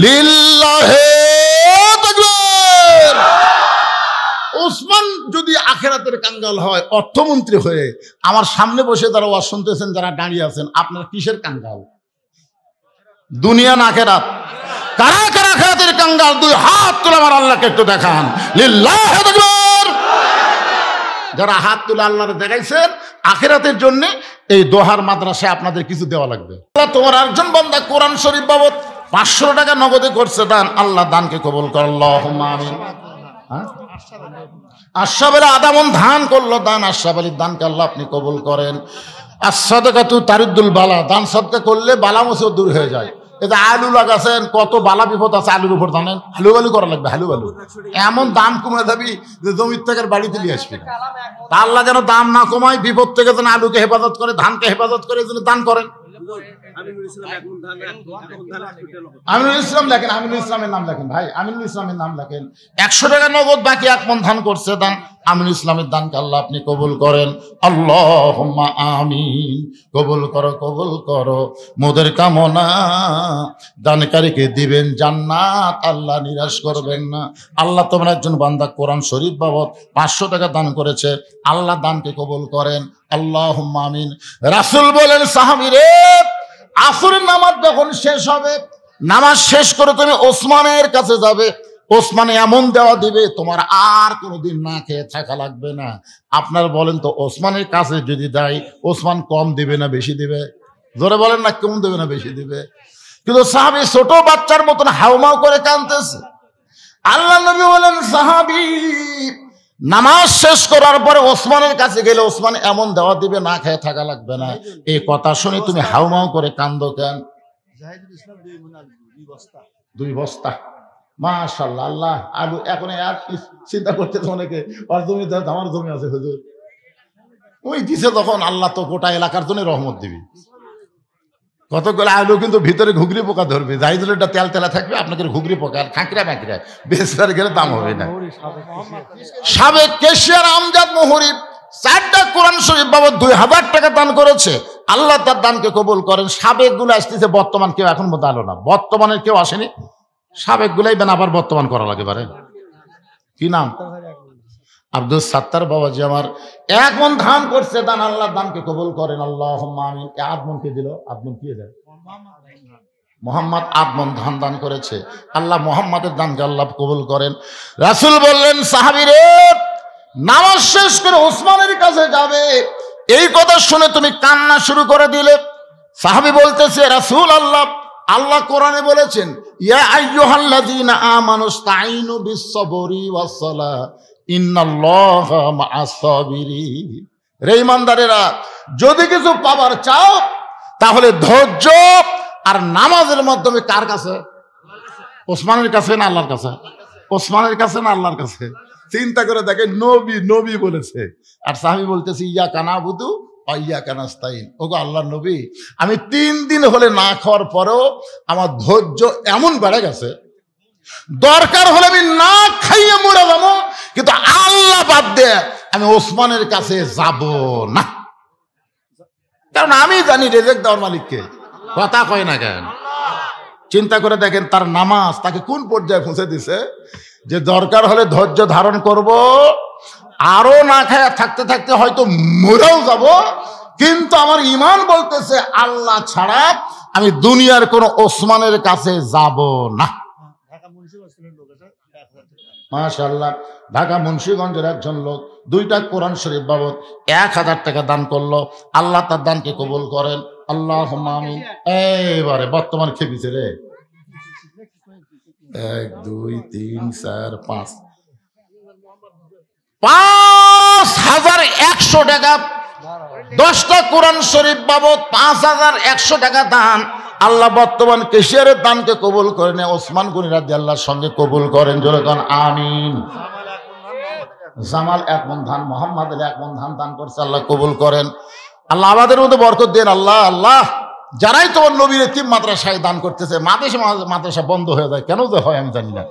লিল্লাহে তাকবীর। ওসমান যদি আখিরাতের কাঙ্গাল হয়, অর্থমন্ত্রী হয়ে আমার সামনে বসে যারা ওয়াজ শুনতেছেন, যারা দাঁড়িয়ে আছেন, আপনার কিসের কাঙ্গাল? দুনিয়া না আখিরাত? কারা কারা আখিরাতের কাঙ্গাল? 2 হাত তুলে আমার আল্লাহকে একটু দেখান। লিল্লাহে তাকবীর। যারা হাত তুলে আল্লাহরে দেখাইছেন আখিরাতের জন্য, এই দোহার মাদ্রাসায় আপনাদের কিছু দেওয়া লাগবে। তোমার একজন বান্দা কোরআন শরীফ বাবদ 500 টাকা নগদে করছে দান, আল্লাহ দানকে কবুল কর, আল্লাহুম্মা আমিন। আশরাফ আলী আদামন ধান করলো দান, আশরাফ আলীর দানকে আল্লাহ আপনি কবুল করেন। as-সাদাকাতু তারিদ্দুল বালা, দান সদকা করলে বালা মুসিবত দূর হয়ে যায়। এটা আলু লাগাছেন, কত বালা বিপদ আছে আলুর উপর, জানেন? আলু বালু করা লাগবে, আলু বালু এমন দাম কমে যাবি যে জমির থেকে বাড়িতে নিয়ে আসবি। তা আল্লাহ যেন দাম না কমায়, বিপদ থেকে যেন আলুকে হেফাজত করে, ধানকে হেফাজত করে, যেন দান করেন। আমিনুল ইসলাম লেখেন, আমিনুল ইসলামের নাম লেখেন ভাই, আমিনুল ইসলামের নাম লেখেন। 100 টাকা নগদ, বাকি 1 মণ ধান করছে দান। আমিনুল ইসলামের দানকে আল্লাহ আপনি কবুল করেন, আল্লাহুম্মা আমিন। কবুল করো, কবুল করো মোদের কামনা, দানকারীকে দিবেন জান্নাত, আল্লাহ নিরাশ করবেন না। আল্লাহ তোমার একজন বান্দা কোরআন শরীফ বাবদ 500 টাকা দান করেছে, আল্লাহ দানকে কবুল করেন, আল্লাহুম্মা আমিন। রাসূল বলেন সাহাবীরে, আসরের নামাজ যখন শেষ হবে, নামাজ শেষ করে তুমি ওসমানের কাছে যাবে, ওসমান এমন দেওয়া দিবে তোমার আর কোনোদিন না খেয়ে থাকা লাগবে না। আপনার বলেন তো ওসমানের কাছে যদি যাই, ওসমান কম দিবে না বেশি দিবে? জোরে বলেন না, কম দেবে না বেশি দিবে? কিন্তু সাহাবী ছোট বাচ্চার মতন হাউমাউ করে কাঁদতেছে। আল্লাহ নবী বলেন সাহাবী নামাজ শেষ করার পরে ওসমানের কাছে গেলে ওসমান এমন দেওয়া দিবে না খেয়ে থাকা লাগবে না। এই কথা শুনে তুমি হাউমাউ করে কান্দো কেন? 2 বস্তা মাশাআল্লাহ। আল্লাহ আলু এখন আর চিন্তা করতেছে অনেকে, আর জমি আমার জমি আছে হুজুর, ওই দিছে তখন আল্লাহ তো গোটা এলাকার জন্য রহমত দিবি। কতগুলো আলু কিন্তু ভিতরে ঘুগরি পোকা ধরবে, যাই দিলে এটা তেল তেলা থাকবে, আপনাদের ঘুগরি পোকা আর খাঁকড়া ম্যাকড়া বেচার গেলে দাম হবে না। সাবেক কেশিয়ার আমজাদ মোহরি 4টা কোরআন শরীফ বাবদ 2000 টাকা দান করেছে, আল্লাহ তার দানকে কবুল করেন। সাবেক গুলো আসতেছে, বর্তমান কেউ এখন মতো আলো না, বর্তমানের কেউ আসেনি, সাবেক গুলাই বেন আবার বর্তমান করা লাগে পারে। কি নাম? আব্দুল সাত্তার বাবাজি আমার 1 মণ ধান করছে, দান আল্লাহ দানকে কবুল করেন, আল্লাহুম্মা আমিন। 8 মণ কে দিল? 8 মণ কি দেয়? মোহাম্মদ 8 মণ ধান দান করেছে, আল্লাহ মোহাম্মদের দানকে আল্লাহ কবুল করেন। রাসূল বললেন, সাহাবীরে নামাজ শেষ করে ওসমানের কাছে যাবে, এই কথা শুনে তুমি কান্না শুরু করে দিলে। সাহাবী বলতেছে, রাসূল আল্লাহ, আল্লাহ কোরআনে বলেছেন, ইয়া আইয়ুহাল্লাযীনা আমানুস্তাঈনু বিস-সাবরি ওয়াস-সালাহ ইন্নাল্লাহা মা'আস সাবিরিন। রে ঈমানদারেরা, যদি কিছু পাবার চাও তাহলে ধৈর্য আর নামাজের মাধ্যমে কার কাছে? ওসমানের কাছে না আল্লাহর কাছে? ওসমানের কাছে না আল্লাহর কাছে? চিন্তা করে দেখেন, নবী নবী বলেছে, আর সাহাবী বলতেছে ইয়াকা নাবুদু ওয়া ইয়াকা নাস্তাইন। ওগো আল্লাহর নবী, আমি 3 দিন হলে না খাওয়ার পরেও আমার ধৈর্য এমন বেড়ে গেছে, দরকার হলে আমি না খাইয়ে মরে যাবো, কিন্তু আল্লাহ বাদ দিয়ে আমি ওসমানের কাছে যাব না, কারণ আমি জানি রেজেক দেওয়ার মালিককে। কথা কয় না কেন? চিন্তা করে দেখেন তার নামাজ তাকে কোন পর্যায়ে পৌঁছে দিছে, যে দরকার হলে ধৈর্য ধারণ করব, আরো না খায়া থাকতে থাকতে হয়তো মরেও যাব, কিন্তু আমার ঈমান বলতেছে আল্লাহ ছাড়া আমি দুনিয়ার কোন ওসমানের কাছে যাব না। মাশাআল্লাহ, ঢাকা মুন্সিগঞ্জের একজন লোক 2টা কোরআন শরীফ বাবদ 1000 টাকা দান করলো, আল্লাহ তার দানকে কবুল করেন, আল্লাহুম্মা আমিন। এইবারে বর্তমান খেপিছে রে, 1 2 3 4 5 5100 টাকা, 10টা কোরআন শরীফ বাবদ 5100 টাকা দান, আল্লাহ বর্তমান কেশিয়ারের দানকে কবুল করেন, ওসমান গনি রাদিয়াল্লাহর সঙ্গে কবুল করেন, জোরে কোন আমিন। জামাল 1 মণ ধান, মোহাম্মদের 1 মণ ধান দান করছে, আল্লাহ কবুল করেন, আল্লাহ আমাদের মধ্যে বরকত দেন। আল্লাহ আল্লাহ, যারাই তোমার নবীর এতিম মাদ্রাসায় দান করতেছে, মাদ্রাসা বন্ধ হয়ে যায়, কেন যে হয় আমি জানি না।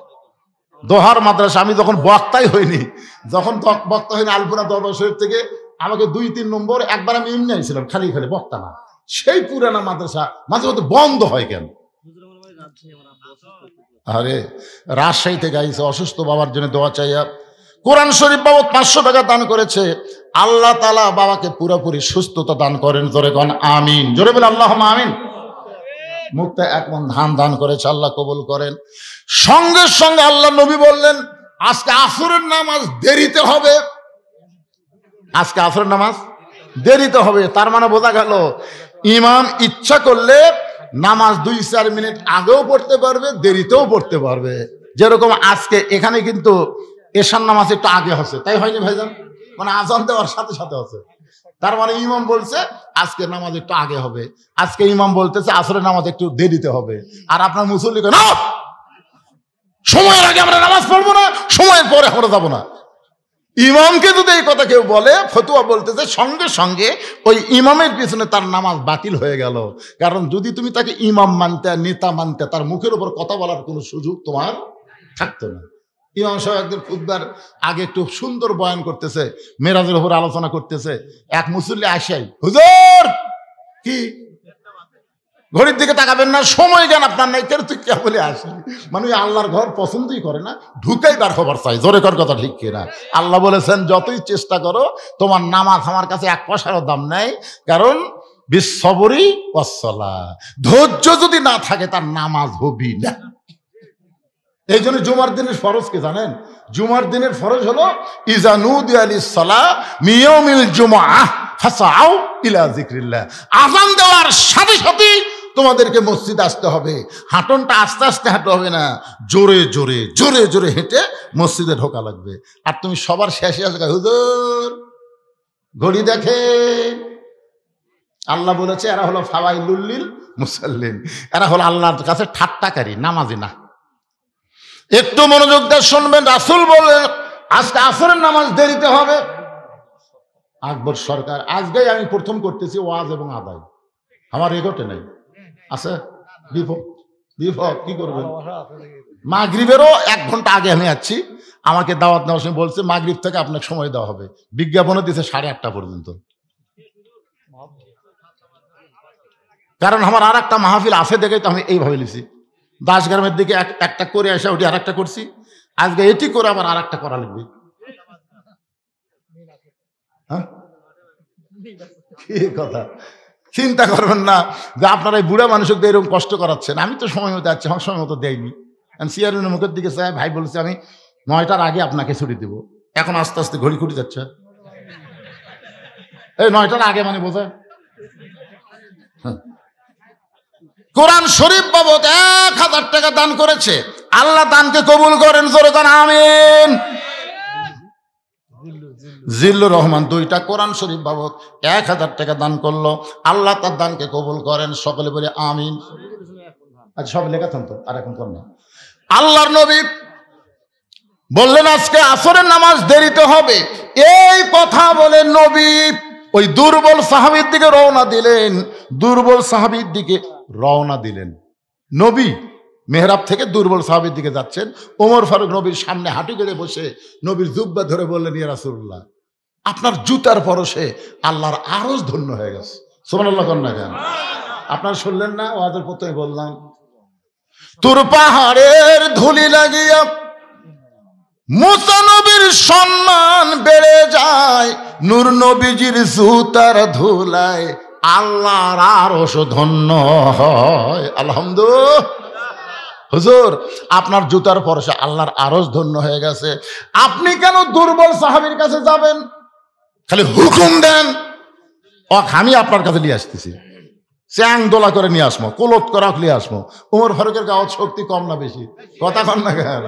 দোহার মাদ্রাসা, আমি যখন বক্তাই হইনি, যখন বক্তা হয়নি আলপনা দরবার শরীফ থেকে আমাকে 2-3 নম্বর, একবার আমি এমনি আইছিলাম, খালি খালি বক্তা না, সেই পুরানা মাদ্রাসা মাঝে মধ্যে বন্ধ হয় কেন? আরে রাজশাহী থেকে আইছে, অসুস্থ বাবার জন্য দোয়া চাইয়া কোরআন শরীফ বাবদ 500 টাকা দান করেছে, আল্লাহ তাআলা বাবাকে পুরোপুরি সুস্থতা দান করেন, জোরে কোন আমিন। জোরে বলে আল্লাহুম্মা আমিন। মুক্তা 1 মণ ধান দান করেছে, আল্লাহ কবুল করেন। সঙ্গে সঙ্গে আল্লাহ নবী বললেন, আজকে আসরের নামাজ দেরিতে হবে, আজকে আসরের নামাজ দেরিতে হবে। তার মানে বোঝা গেল ইমাম ইচ্ছা করলে নামাজ 2-4 মিনিট আগেও পড়তে পারবে, দেরিতেও পড়তে পারবে। যেরকম আজকে এখানে কিন্তু এশার নামাজ একটু আগে হচ্ছে, তাই হয়নি ভাইজান? মানে আজান দেওয়ার সাথে সাথে হচ্ছে, তার মানে ইমাম বলছে আজকে নামাজ একটু আগে হবে, আজকে ইমাম বলতেছে আসরের নামাজ একটু দেরিতে হবে, আর আপনার মুসল্লি না সময়ের আগে আমরা নামাজ পড়বো না, সময়ের পরে আমরা যাবো না। ইমামকে যদি এই কথা কেউ বলে, ফতুয়া বলতেছে সঙ্গে সঙ্গে ওই ইমামের পিছনে তার নামাজ বাতিল হয়ে গেল, কারণ যদি তুমি তাকে ইমাম মানতে, নেতা মানতে, তার মুখের উপর কথা বলার কোনো সুযোগ তোমার থাকতো না। ইমাম সাহেব একদিন খুতবার আগে একটু সুন্দর বয়ান করতেছে, মেরাজের উপর আলোচনা করতেছে, এক মুসল্লি আসাই, হুজুর কি ঘড়ির দিকে তাকাবেন না, সময় জ্ঞান আপনার নাই, কেন তুই কে বলে আসলি? মানে আল্লাহর ঘর পছন্দই করে না, ঢুকাই বার খবর চাই, জোরে কর কথা ঠিক কিনা? আল্লাহ বলেছেন যতই চেষ্টা করো তোমার নামাজ আমার কাছে 1 পয়সারও দাম নাই, কারণ বিশ্ববরী ওয়াসসালাহ, ধৈর্য যদি না থাকে তার নামাজ হবি না। এই জন্য জুমার দিনের ফরজ কে জানেন? জুমার দিনের ফরজ হলো ইজা নুদিয়া লিস-সালাহ মিন ইয়াউমিল জুমআহ ফাসাউ ইলা যিকরিল্লাহ, আযান দেওয়ার সাথে সাথে তোমাদেরকে মসজিদে আসতে হবে, হাঁটনটা আস্তে আস্তে হাঁটতে হবে না, জোরে জোরে জোরে জোরে হেঁটে মসজিদে ঢোকা লাগবে। আর তুমি সবার শেষে আসবে হুজুর ঘড়ি দেখে, আল্লাহ বলেছে এরা হলো ফাওয়াইলুল লিল মুসাল্লিন, এরা হলো আল্লাহর কাছে ঠাট্টাকারী, নামাজি না। একটু মনোযোগ দিয়ে শুনবেন, রাসূল বললেন আজকে আসরের নামাজ দেরিতে হবে। আকবর সরকার, আজকেই আমি প্রথম করতেছি ওয়াজ এবং আদায়, আমার এগোটে নাই, আছে বিপদ বিপদ কি করবেন? মাগরিবেরও 1 ঘন্টা আগে আমি যাচ্ছি, আমাকে দাওয়াত নেওয়ার সময় বলছে মাগরিব থেকে আপনাকে সময় দেওয়া হবে, বিজ্ঞাপনও দিচ্ছে 8:30 পর্যন্ত। কারণ আমার আর একটা মাহফিল আছে দেখে তো আমি এইভাবে লিখছি, দাসগ্রামের দিকে একটা করে আসা ওটি আর একটা করছি, আজকে এটি করে আবার আর একটা করা লিখবি। হ্যাঁ কি কথা, চিন্তা করবেন না যে আপনারা এই বুড়া মানুষকে এরকম কষ্ট করাচ্ছেন। আমি তো সময় মতো যাচ্ছি, আমার সময় মতো দেয়নি। চেয়ারম্যানের মুখের দিকে চাই, ভাই বলছে আমি 9টার আগে আপনাকে ছুটি দিব, এখন আস্তে আস্তে ঘড়ি ঘুরে যাচ্ছে। এই 9টার আগে মানে বোঝা। কোরআন শরীফ বাবদ 1000 টাকা দান করেছে, আল্লাহ দানকে কবুল করেন, জোরে কোন আমিন। জিল্লুর রহমান 2টা কোরআন শরীফ বাবদ 1000 টাকা দান করলো, আল্লাহ তার দানকে কবুল করেন, সকলে বলে আমিন। আচ্ছা সব লেখা থামতো, আর এখন কর না। আল্লাহর নবী বললেন আজকে আসরের নামাজ দেরিতে হবে, এই কথা বলে নবী ওই দুর্বল সাহাবীর দিকে রওনা দিলেন, দুর্বল সাহাবীর দিকে রওনা দিলেন। নবী মেহরাব থেকে দুর্বল সাহাবীর দিকে যাচ্ছেন, ওমর ফারুক নবীর সামনে হাঁটু গেড়ে বসে নবীর জুব্বা ধরে বললেন, ইয়া রাসূলুল্লাহ আপনার জুতার পরশে আল্লাহর আরশ ধন্য হয়ে গেছে। সুবহানাল্লাহ কন না কেন? আপনারা শুনলেন না? ওয়াজের প্রথমে বললাম তোর পাহাড়ের ধুলি লাগিয়া মুসা নবীর সম্মান বেড়ে যায়, নূর নবীজির জুতার ধুলায় আল্লাহর আরশ ধন্য হয়। আলহামদুলিল্লাহ। হুজুর আপনার জুতার পরশে আল্লাহর আরশ ধন্য হয়ে গেছে, আপনি কেন দুর্বল সাহাবীর কাছে যাবেন? খালি হুকুম দেন, আমি আপনার কাছে নিয়ে আসতেছি, চ্যাং দোলা করে নিয়ে আসবো, কোলত করা নিয়ে আসবো। ওমর ফারুকের গাওয়াত শক্তি কম না বেশি? কথা কন না কেন?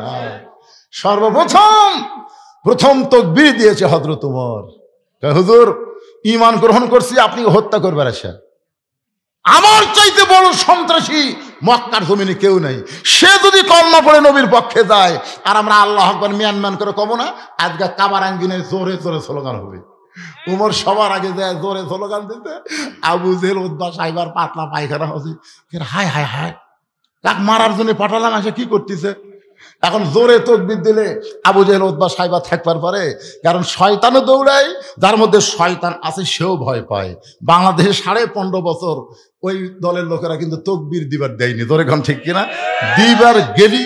প্রথম তাকবীর দিয়েছে হযরত ওমর। হুজুর ঈমান গ্রহণ করছি, আপনি হত্যা করবার আসা, আমার চাইতে বড় সন্ত্রাসী মক্কার জমিনে কেউ নাই, সে যদি কলমা পড়ে নবীর পক্ষে যায় আর আমরা আল্লাহু আকবার মিয়ান ম্যান করে কব না, আজকে কাবার আঙ্গিনে জোরে জোরে স্লোগান হবে। উমর সবার আগে যায় জোরে স্লোগান দিতে, আবু জেহেল উতবা সাইবার পাতলা পায়খানা হচ্ছে, হায় হায় হায় তাক মারার জন্য পাঠালাম, আসে কি করতেছে। এখন জোরে তাকবীর দিলে আবু জেহেল উতবা সাইবা থাকবার পরে, কারণ শয়তানও দৌড়ায়, যার মধ্যে শয়তান আছে সেও ভয় পায়। বাংলাদেশে 15.5 বছর ওই দলের লোকেরা কিন্তু তাকবীর দিবার দেয়নি, জোরে গান ঠিক কিনা? দিবার গেলি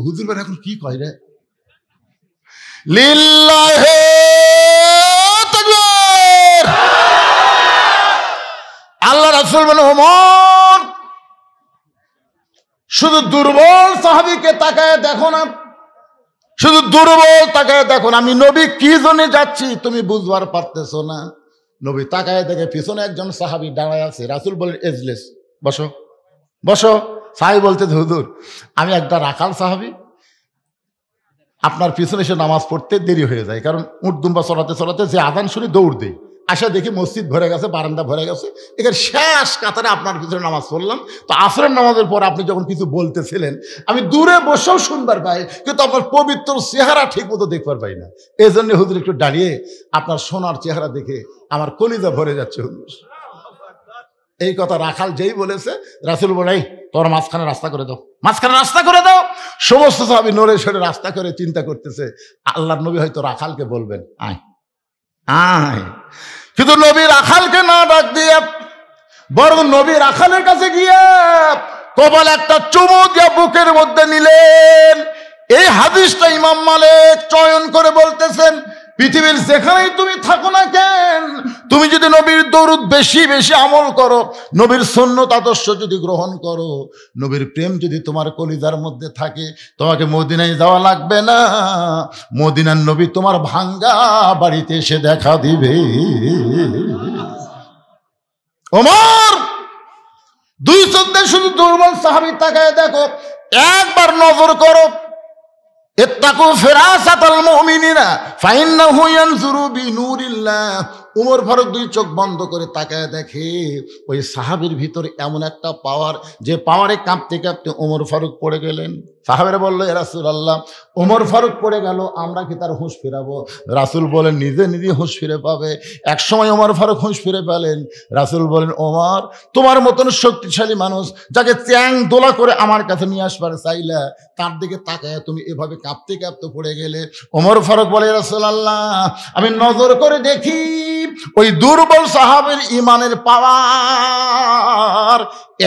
হুজুর ভাই এখন কি কয় রে, লিল্লাহি তাকবীর। আল্লাহ রাসূল বলেন ওমর শুধু দুর্বল সাহাবীকে তাকায় দেখো না, শুধু দুর্বল তাকায় দেখো না, আমি নবী কি জন্য যাচ্ছি তুমি বুঝবার পারতেছো না। নবী তাকায় দেখে পিছনে একজন সাহাবী দাঁড়ায় আছে, রাসূল বলেন এজলেস, বসো বসো। সাহাবী বলতে হুজুর আমি একটা রাখাল সাহাবী, আপনার পিছনে এসে নামাজ পড়তে দেরি হয়ে যায়, কারণ উট দুম্বা চড়াতে চড়াতে যে আযান শুনে দৌড় দেই, আসা দেখি মসজিদ ভরে গেছে, বারান্দা ভরে গেছে, এখানে শেষ কাতারে আপনার পিছনে নামাজ পড়লাম। তো আসরের নামাজের পর আপনি যখন কিছু বলতেছিলেন আমি দূরে বসেও শুনবার পাই, কিন্তু আপনার পবিত্র চেহারা ঠিক মতো দেখবার পাই না। এই জন্য হুজুর একটু দাঁড়িয়ে আপনার সোনার চেহারা দেখে আমার কলিজা ভরে যাচ্ছে হুজুর। এই কথা রাখাল যেই বলেছে, রাসূল বলে তোর মাঝখানে রাস্তা করে দাও, মাঝখানে রাস্তা করে দাও। সমস্ত সাহাবী নড়ে সরে রাস্তা করে চিন্তা করতেছে আল্লাহর নবী হয়তো রাখালকে বলবেন আয় আয়, কিন্তু নবী রাখালকে না ডাক দিয়ে বরং নবী রাখালের কাছে গিয়ে কপাল একটা চুমু দিয়ে বুকের মধ্যে নিলেন। এই হাদিসটা ইমাম মালিক চয়ন করে বলতেছেন, পৃথিবীর যেখানেই তুমি থাকো না কেন, তুমি যদি নবীর দরুদ বেশি বেশি আমল করো, নবীর সুন্নাত আদর্শ যদি গ্রহণ করো, নবীর প্রেম যদি তোমার কলিজার মধ্যে থাকে, তোমাকে মদিনায় যাওয়া লাগবে না, মদিনার নবী তোমার ভাঙ্গা বাড়িতে এসে দেখা দিবে। ওমর দুই চোখে শুধু দুর্বল সাহাবী তাকায় দেখো, একবার নজর করো, ইত্তাকু ফিরাসাতাল মুমিনিনা ফাইন্নাহু ইয়ানজুরু বিনুরিল্লাহ। উমর ফারুক দুই চোখ বন্ধ করে তাকায় দেখে ওই সাহাবীর ভিতরে এমন একটা পাওয়ার, যে পাওয়ারে কাঁপতে কাঁপতে উমর ফারুক পড়ে গেলেন। সাহাবেরা বললো, ইয়া রাসূলুল্লাহ, উমর ফারুক পড়ে গেল, আমরা কি তার হুঁশ ফেরাবো? রাসূল বলেন, নিজে নিজে হুঁশ ফিরে পাবে। এক সময় উমর ফারুক হুঁশ ফিরে পেলেন। রাসূল বলেন, ওমর, তোমার মতন শক্তিশালী মানুষ যাকে চ্যাং দোলা করে আমার কাছে নিয়ে আসবার চাইলা, তার দিকে তাকায় তুমি এভাবে কাঁপতে কাঁপতে পড়ে গেলে। ওমর ফারুক বলে, ইয়া রাসূলুল্লাহ, আমি নজর করে দেখি ওই দুর্বল সাহাবের ইমানের পাওয়ার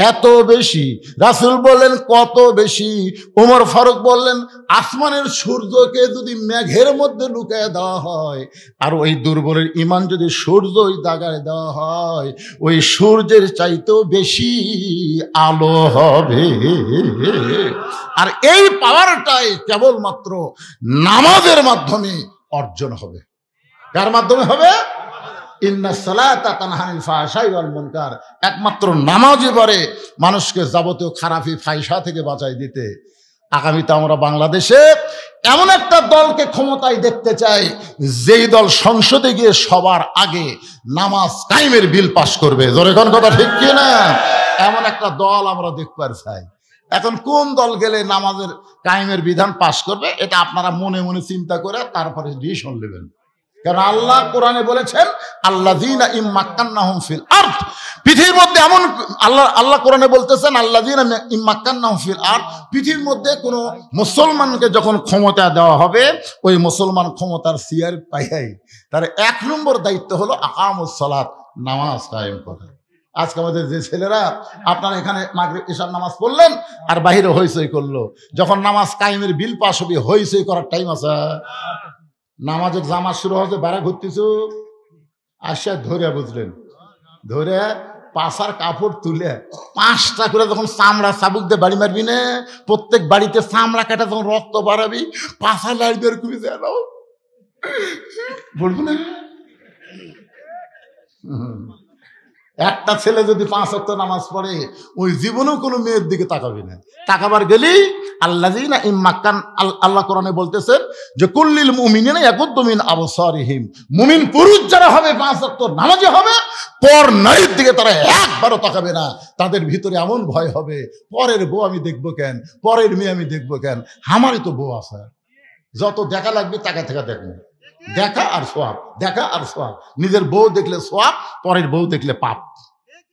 এত বেশি। রাসূল বললেন, কত বেশি? ওমর ফারুক বললেন, আসমানের সূর্যকে যদি মেঘের মধ্যে লুকিয়ে দেওয়া হয়, আর ওই দুর্বলের ইমান যদি সূর্য ওই দাগায় দেওয়া হয়, ওই সূর্যের চাইতেও বেশি আলো হবে। আর এই পাওয়ারটাই কেবলমাত্র নামাজের মাধ্যমে অর্জন হবে। কার মাধ্যমে হবে? ইন্নাস সালাতা তানহা আনিল ফাহশাই ওয়াল মুনকার। একমাত্র নামাজই পারে মানুষকে যাবতীয় খারাপি ফাহিশা থেকে বাঁচাই দিতে। আগামীতে আমরা বাংলাদেশে এমন একটা দলকে ক্ষমতায় দেখতে চাই, যেই দল সংসদে গিয়ে সবার আগে নামাজ কায়েমের বিল পাশ করবে। জোরে কোন কথা ঠিক কি না? এমন একটা দল আমরা দেখবার চাই। এখন কোন দল গেলে নামাজের কায়েমের বিধান পাশ করবে, এটা আপনারা মনে মনে চিন্তা করে তারপরে ডিসিশন নেবেন। কারণ আল্লাহ কোরআনে বলেছেন, আল্লাযীনা ইম্মাক্কান্নাহুম ফিল আরদ, পৃথিবীর মধ্যে এমন আল্লাহ কোরআনে বলতেছেন, আল্লাযীনা ইম্মাক্কান্নাহুম ফিল আরদ, পৃথিবীর মধ্যে কোনো মুসলমানকে যখন ক্ষমতা দেওয়া হবে, ওই মুসলমান ক্ষমতার চেয়ার পাইয়াই তার 1 নম্বর দায়িত্ব হলো আকামুস সালাত, নামাজ কায়েম করা। আজকে আমাদের যে ছেলেরা আপনারা এখানে মাগরিব ইশার নামাজ পড়লেন আর বাহিরে হইচই করলো, যখন নামাজ কায়েমের বিল পাস হবে, হইচই করার টাইম আছে? নামাজের জামাত শুরু হচ্ছে, বাড়া ঘুরতেছ, আসা ধরে, বুঝলেন, ধরে পাশার কাপড় তুলে 5টা করে যখন চামড়া চাবুক দিয়ে বাড়ি মারবি না, প্রত্যেক বাড়িতে চামড়া কাটা যখন রক্ত বাড়াবি, পাশা লাইবের খুবই যায় বলবো না। একটা ছেলে যদি 5 ওয়াক্ত নামাজ পড়ে, ওই জীবনেও কোনো মেয়ের দিকে তাকাবি না। তাকাবার গেলেই আল্লাযীনা ইম্মাক্কান, আল্লাহ কোরআনে বলতেছেন যে কুল্লিল মুমিনিনা ইয়াকুদ্দু মিন আবসারিহিম, মুমিন পুরুষ যারা হবে 5 ওয়াক্ত নামাজি হবে, পর নারীর দিকে তারা একবারও তাকাবে না। তাদের ভিতরে এমন ভয় হবে, পরের বউ আমি দেখবো কেন, পরের মেয়ে আমি দেখবো কেন, আমারই তো বউ আছে। যত দেখা লাগবে তাকা থেকে দেখবো, দেখা আর সোয়াব, দেখা আর সোয়াব। নিজের বউ দেখলে সোয়াব, পরের বউ দেখলে পাপ।